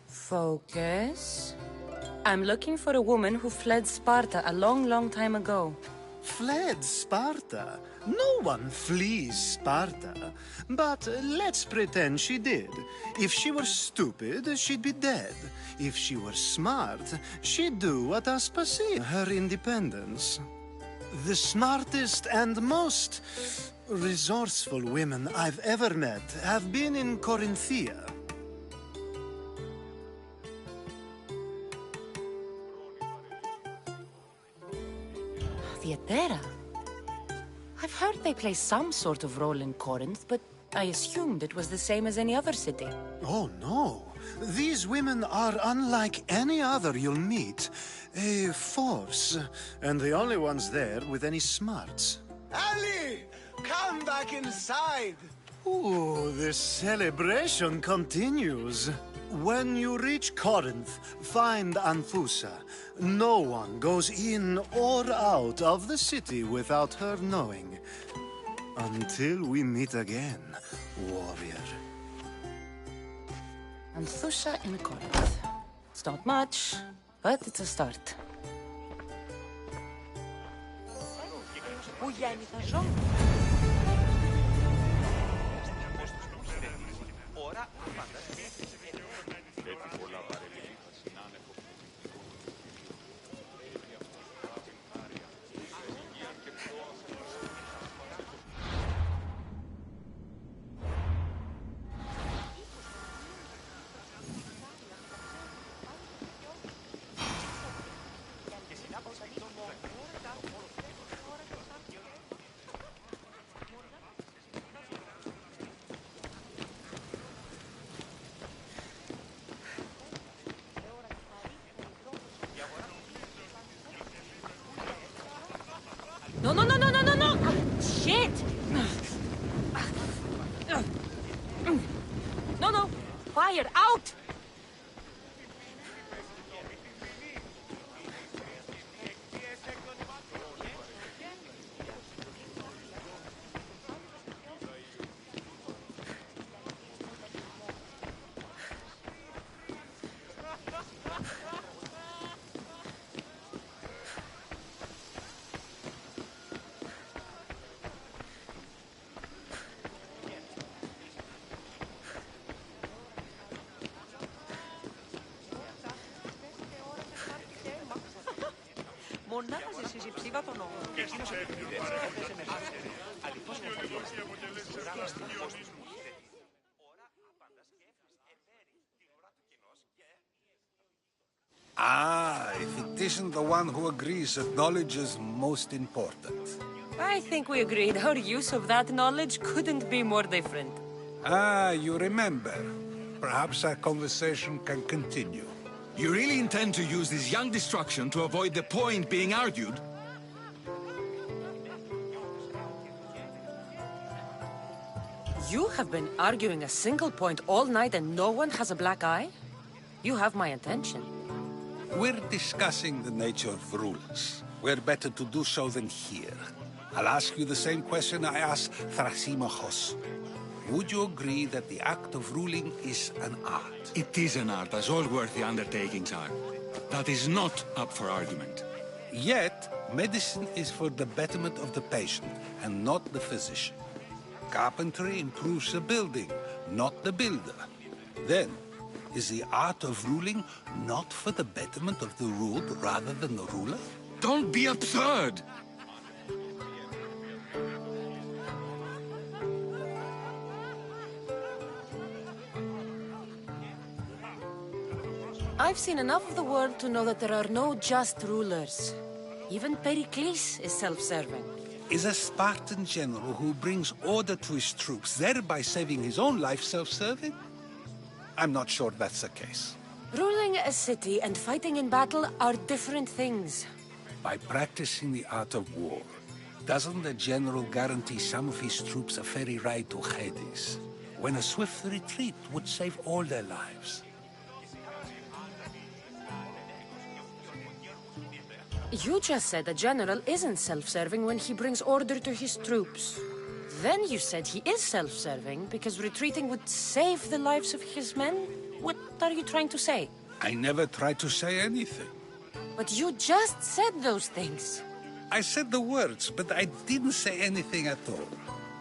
Focus. I'm looking for a woman who fled Sparta a long, long time ago. Fled Sparta? No one flees Sparta. But let's pretend she did. If she were stupid, she'd be dead. If she were smart, she'd do what Aspasia, her independence. The smartest and most resourceful women I've ever met have been in Corinthia. Theatera? I've heard they play some sort of role in Corinth, but I assumed it was the same as any other city. Oh, no. These women are unlike any other you'll meet. A force, and the only ones there with any smarts. Ali! Come back inside! Ooh, the celebration continues. When you reach Corinth, find Anthusa. No one goes in or out of the city without her knowing. Until we meet again, warrior. Anthusa in Corinth. It's not much, but it's a start. Πού γέννη θα ζω. No, no, no, no, no, no, no! Shit! No, no! Fire! Out! Μονάχα σε συψήβα τον νόμο. Εκείνος ο Πιτίδες έπαιζε με φάσκο. Αληθώς με φαγιές. Γράμμα στην φως τους μου ήρθε. Ώρα άπαντας και έφτασε επέρι τη γουρά του κοινός και... If it isn't the one who agrees that knowledge is most important. I think we agreed our use of that knowledge couldn't be more different. You remember. Perhaps our conversation can continue. You really intend to use this young destruction to avoid the point being argued? You have been arguing a single point all night and no one has a black eye? You have my attention. We're discussing the nature of rules. We're better to do so than here. I'll ask you the same question I asked Thrasymachos. Would you agree that the act of ruling is an art? It is an art, as all worthy undertakings are. That is not up for argument. Yet, medicine is for the betterment of the patient, and not the physician. Carpentry improves the building, not the builder. Then, is the art of ruling not for the betterment of the ruled rather than the ruler? Don't be absurd! I've seen enough of the world to know that there are no just rulers. Even Pericles is self-serving. Is a Spartan general who brings order to his troops, thereby saving his own life, self-serving? I'm not sure that's the case. Ruling a city and fighting in battle are different things. By practicing the art of war, doesn't the general guarantee some of his troops a ferry ride to Hades, when a swift retreat would save all their lives? You just said a general isn't self-serving when he brings order to his troops. Then you said he is self-serving because retreating would save the lives of his men? What are you trying to say? I never tried to say anything. But you just said those things. I said the words, but I didn't say anything at all.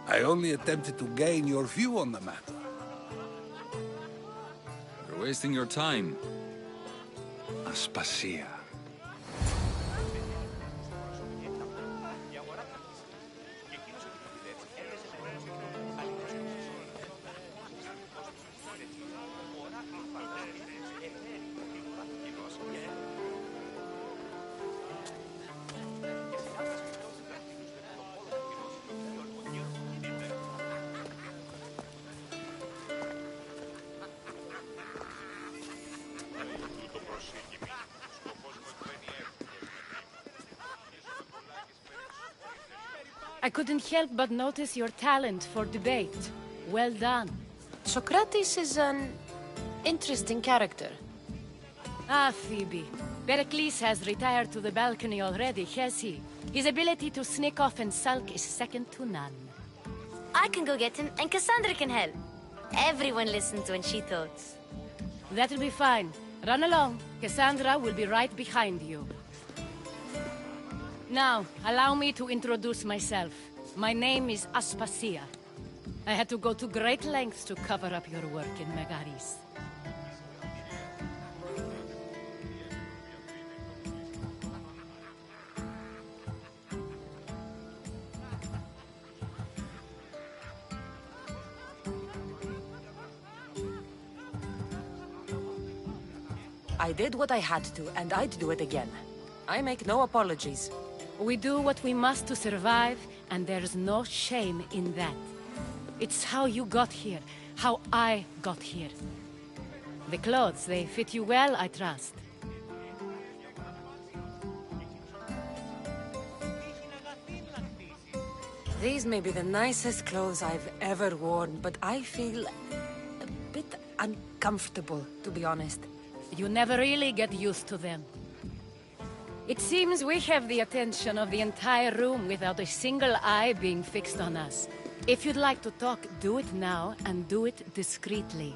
I only attempted to gain your view on the matter. You're wasting your time. Aspasia. I couldn't help but notice your talent for debate. Well done. Socrates is an interesting character. Ah, Phoebe. Pericles has retired to the balcony already, has he? His ability to sneak off and sulk is second to none. I can go get him, and Cassandra can help. Everyone listens when she talks. That'll be fine. Run along. Cassandra will be right behind you. Now, allow me to introduce myself. My name is Aspasia. I had to go to great lengths to cover up your work in Megaris. I did what I had to, and I'd do it again. I make no apologies. We do what we must to survive, and there's no shame in that. It's how you got here, how I got here. The clothes, they fit you well, I trust. These may be the nicest clothes I've ever worn, but I feel a bit uncomfortable, to be honest. You never really get used to them. It seems we have the attention of the entire room without a single eye being fixed on us. If you'd like to talk, do it now, and do it discreetly.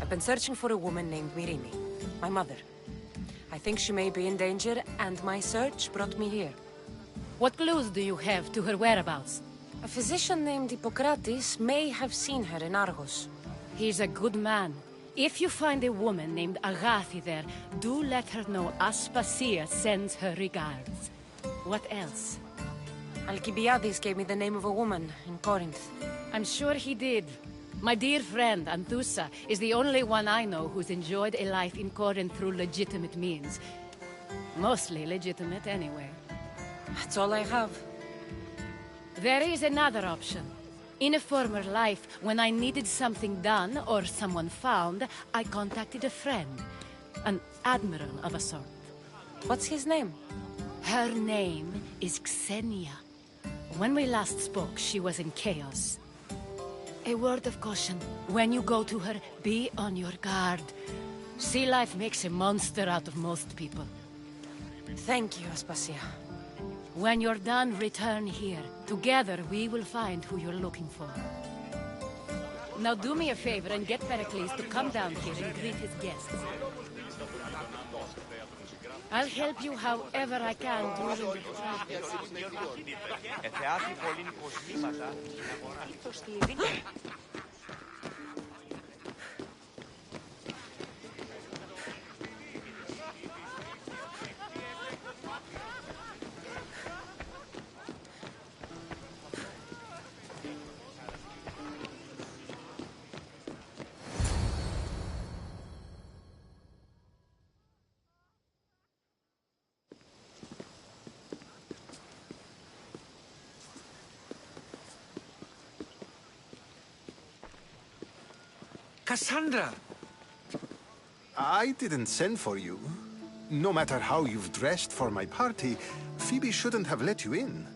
I've been searching for a woman named Mirini, my mother. I think she may be in danger, and my search brought me here. What clues do you have to her whereabouts? A physician named Hippocrates may have seen her in Argos. He's a good man. If you find a woman named Agathi there, do let her know Aspasia sends her regards. What else? Alcibiades gave me the name of a woman in Corinth. I'm sure he did. My dear friend, Anthusa, is the only one I know who's enjoyed a life in Corinth through legitimate means. Mostly legitimate, anyway. That's all I have. There is another option. In a former life, when I needed something done or someone found, I contacted a friend. An admiral of a sort. What's his name? Her name is Xenia. When we last spoke, she was in chaos. A word of caution. When you go to her, be on your guard. Sea life makes a monster out of most people. Thank you, Aspasia. When you're done, return here. Together, we will find who you're looking for. Now do me a favor and get Pericles to come down here and greet his guests. I'll help you however I can during the Θεάθη πολλήν υποσχήματα στην αγορά. Cassandra! I didn't send for you. No matter how you've dressed for my party, Phoebe shouldn't have let you in.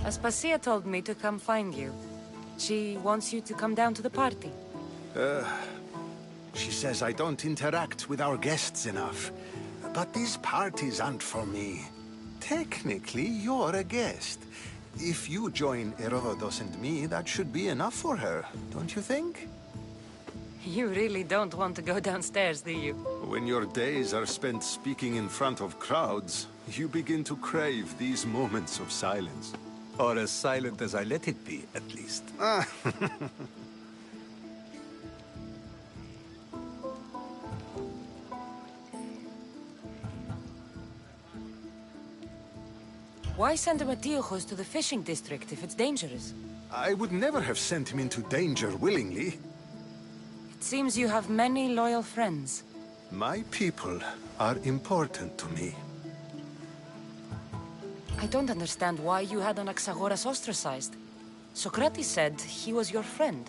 Aspasia told me to come find you. She wants you to come down to the party. She says I don't interact with our guests enough. But these parties aren't for me. Technically, you're a guest. If you join Herodotus and me, that should be enough for her, don't you think? You really don't want to go downstairs, do you? When your days are spent speaking in front of crowds, you begin to crave these moments of silence. Or as silent as I let it be, at least. Why send Emetiochos to the fishing district if it's dangerous? I would never have sent him into danger willingly. It seems you have many loyal friends. My people are important to me. I don't understand why you had Anaxagoras ostracized. Socrates said he was your friend.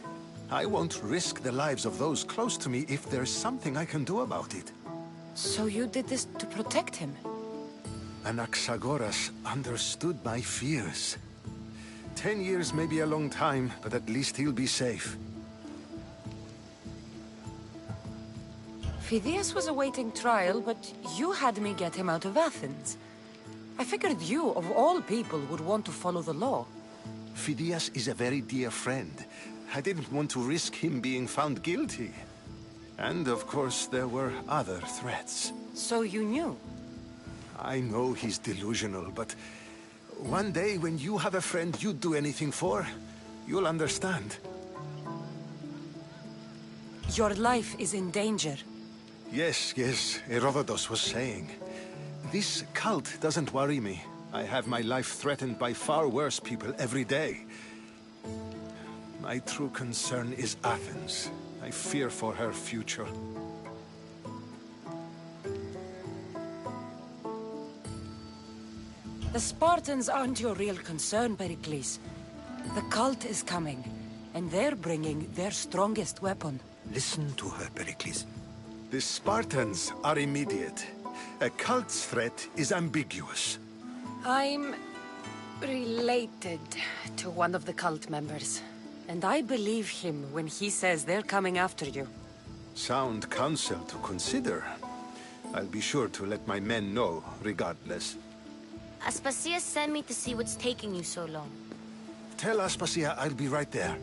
I won't risk the lives of those close to me if there's something I can do about it. So you did this to protect him? Anaxagoras understood my fears. 10 years may be a long time, but at least he'll be safe. Phidias was awaiting trial, but you had me get him out of Athens. I figured you, of all people, would want to follow the law. Phidias is a very dear friend. I didn't want to risk him being found guilty. And, of course, there were other threats. So you knew? I know he's delusional, but one day when you have a friend you'd do anything for, you'll understand. Your life is in danger. Yes, Herodotus was saying. This cult doesn't worry me. I have my life threatened by far worse people every day. My true concern is Athens. I fear for her future. The Spartans aren't your real concern, Pericles. The cult is coming, and they're bringing their strongest weapon. Listen to her, Pericles. The Spartans are immediate. A cult's threat is ambiguous. I'm related to one of the cult members, and I believe him when he says they're coming after you. Sound counsel to consider. I'll be sure to let my men know, regardless. Aspasia sent me to see what's taking you so long. Tell Aspasia I'll be right there.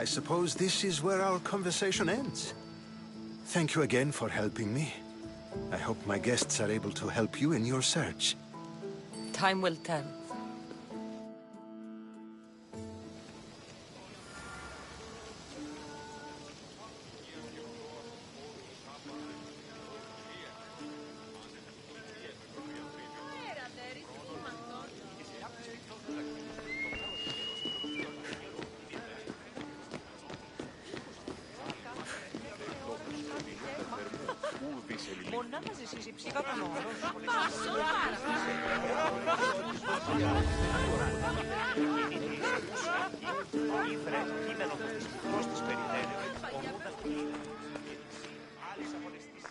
I suppose this is where our conversation ends. Thank you again for helping me. I hope my guests are able to help you in your search. Time will tell. Μονάχα ζήσεις ψήφα τον όρο. Ήφερε κείμενο του δυστυχώς της περιμένει. Άλλες αγωνιστήσεις.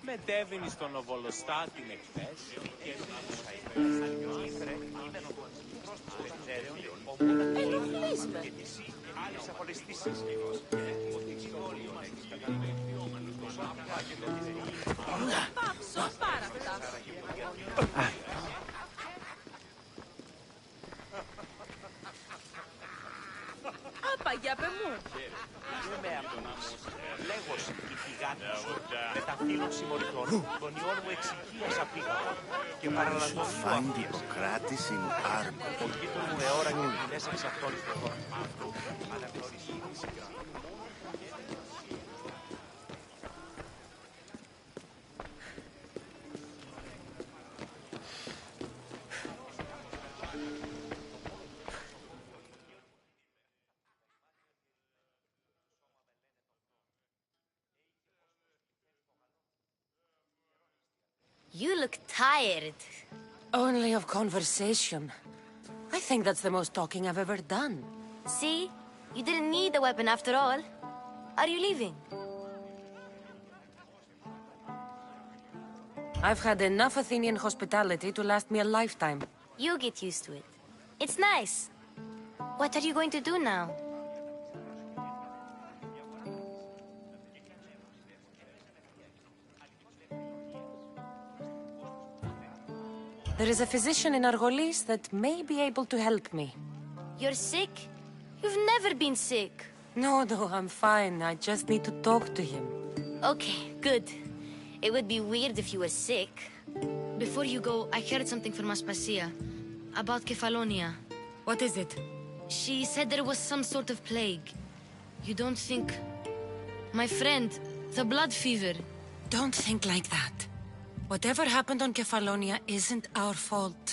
Μετέβαινε στον Οβολοστάτη εχθές και Ήφερε κείμενο του δυστυχώς της περιμένει. Και εσύ άλλες αγωνιστήσεις. Ότι σχόλιο να έχεις καταλάβει. Πάψω πάρα αυτά. Άπα, για πε μου. Είμαι αυτός. Λέγος η φυγάτη σου. Με τα φύλλων συμμοριτών. Των ιών μου εξοικίασα πήγα. Και παραλαμβάνω Find Hippocrates in armor. Ο γείτον μου αιώρα και μιλές εξ αυτών. You look tired. Only of conversation. I think that's the most talking I've ever done. See? You didn't need the weapon after all. Are you leaving? I've had enough Athenian hospitality to last me a lifetime. You get used to it. It's nice. What are you going to do now? There is a physician in Argolis that may be able to help me. You're sick? You've never been sick. No, I'm fine. I just need to talk to him. Okay, good. It would be weird if you were sick. Before you go, I heard something from Aspasia. About Kefalonia. What is it? She said there was some sort of plague. You don't think... My friend, the blood fever. Don't think like that. Whatever happened on Kefalonia isn't our fault.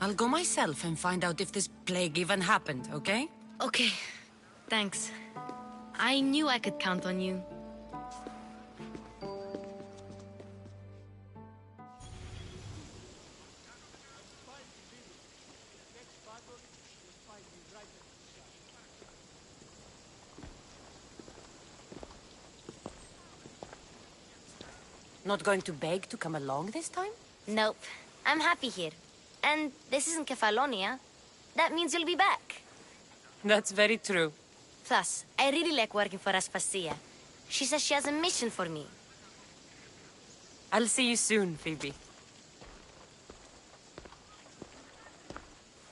I'll go myself and find out if this plague even happened, okay? Okay, thanks. I knew I could count on you. Not going to beg to come along this time? Nope. I'm happy here. And this isn't Kefalonia. That means you'll be back. That's very true. Plus, I really like working for Aspasia. She says she has a mission for me. I'll see you soon, Phoebe.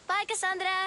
Bye, Cassandra!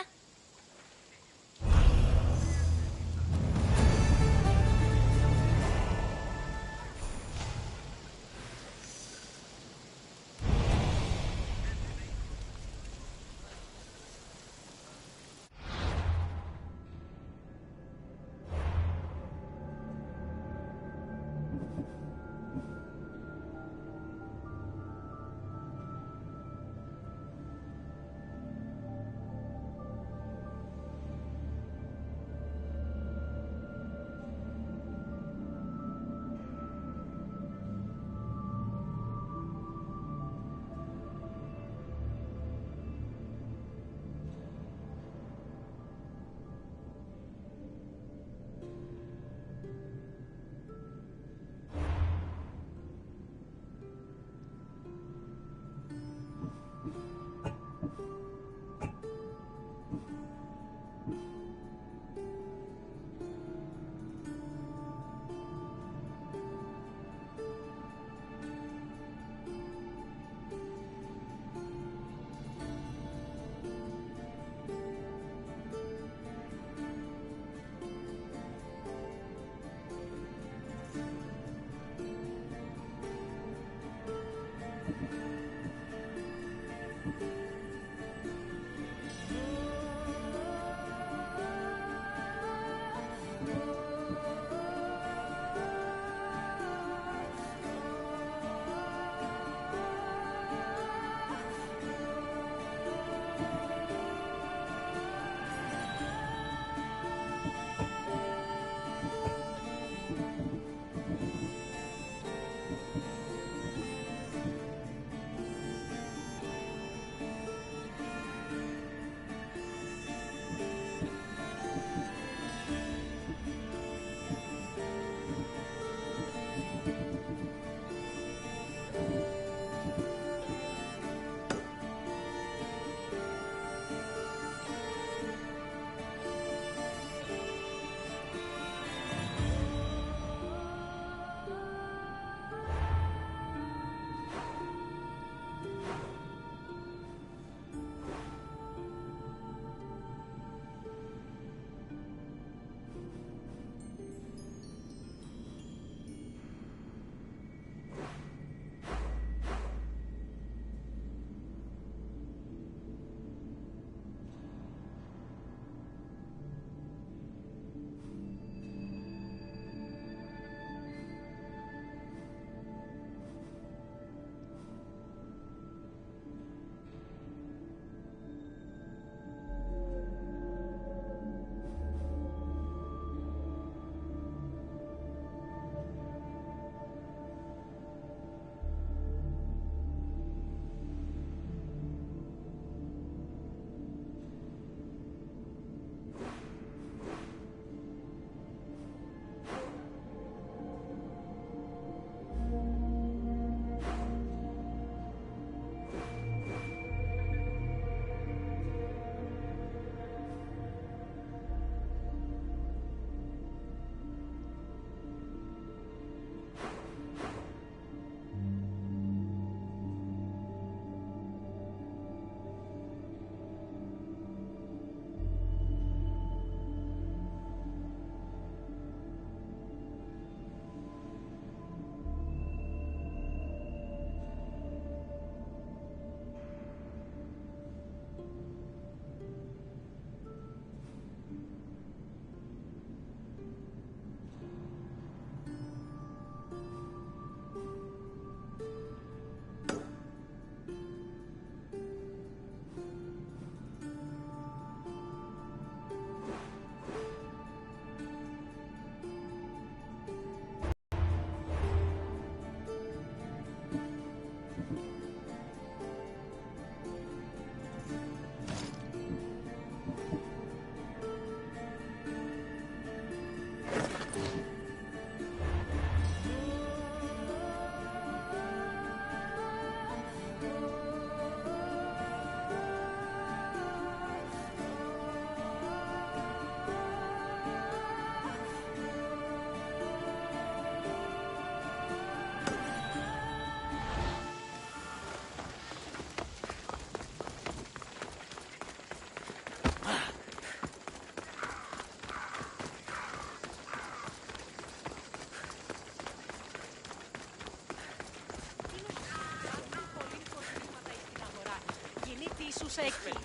παρούσα έκπαιδευση.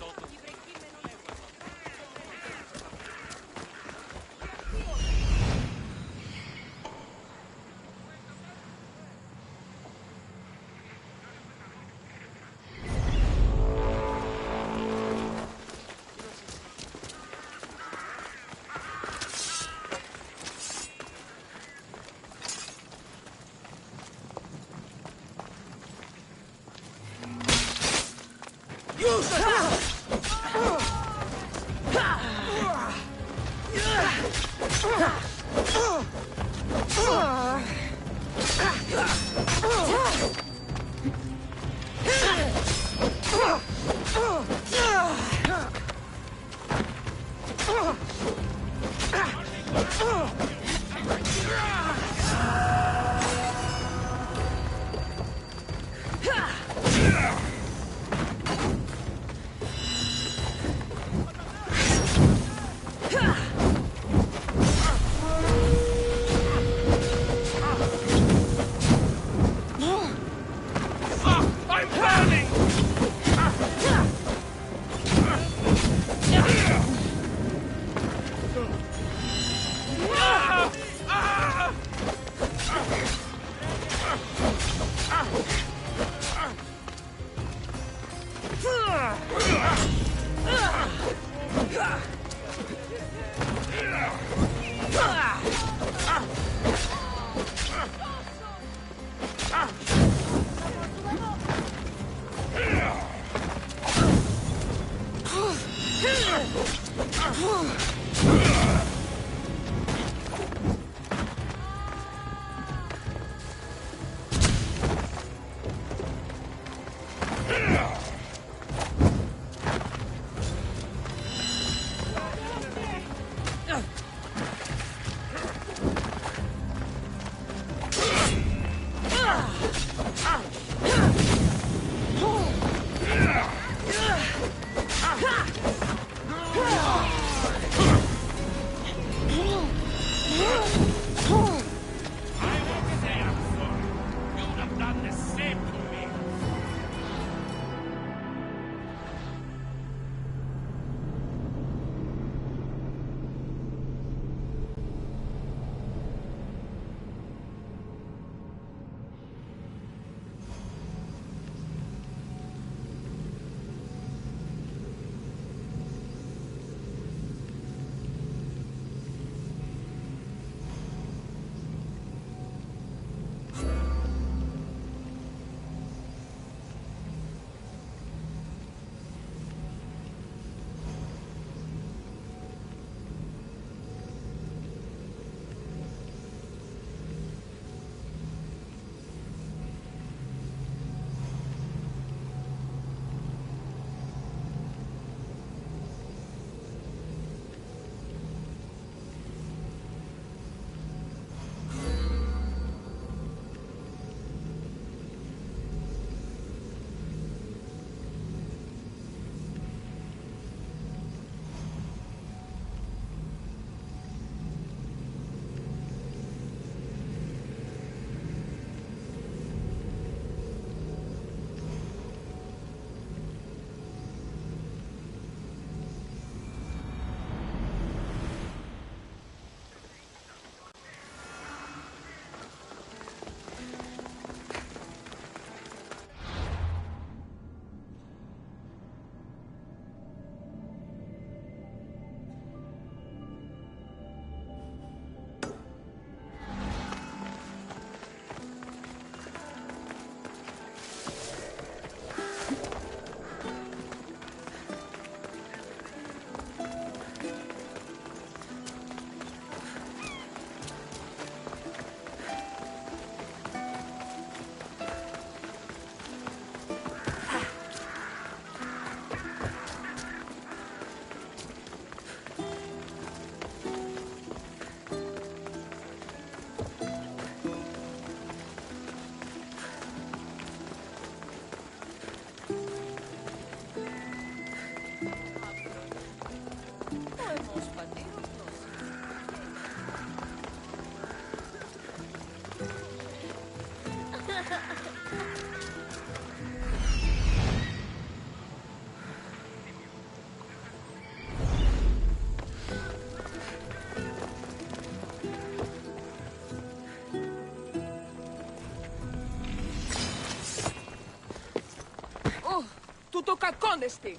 το κακόνεστη.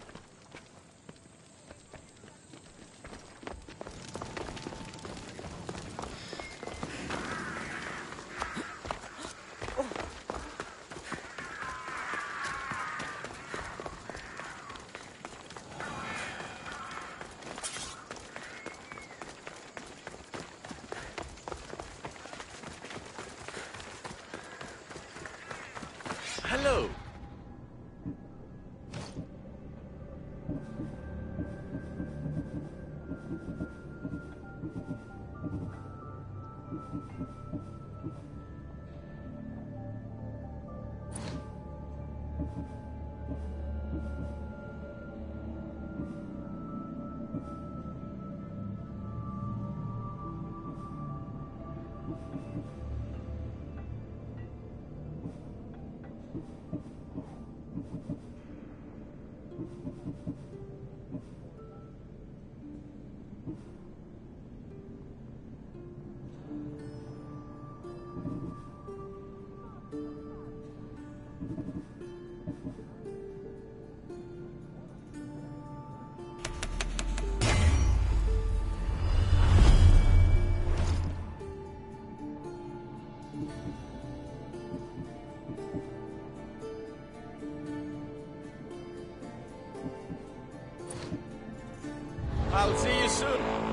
Hello. I'll see you soon.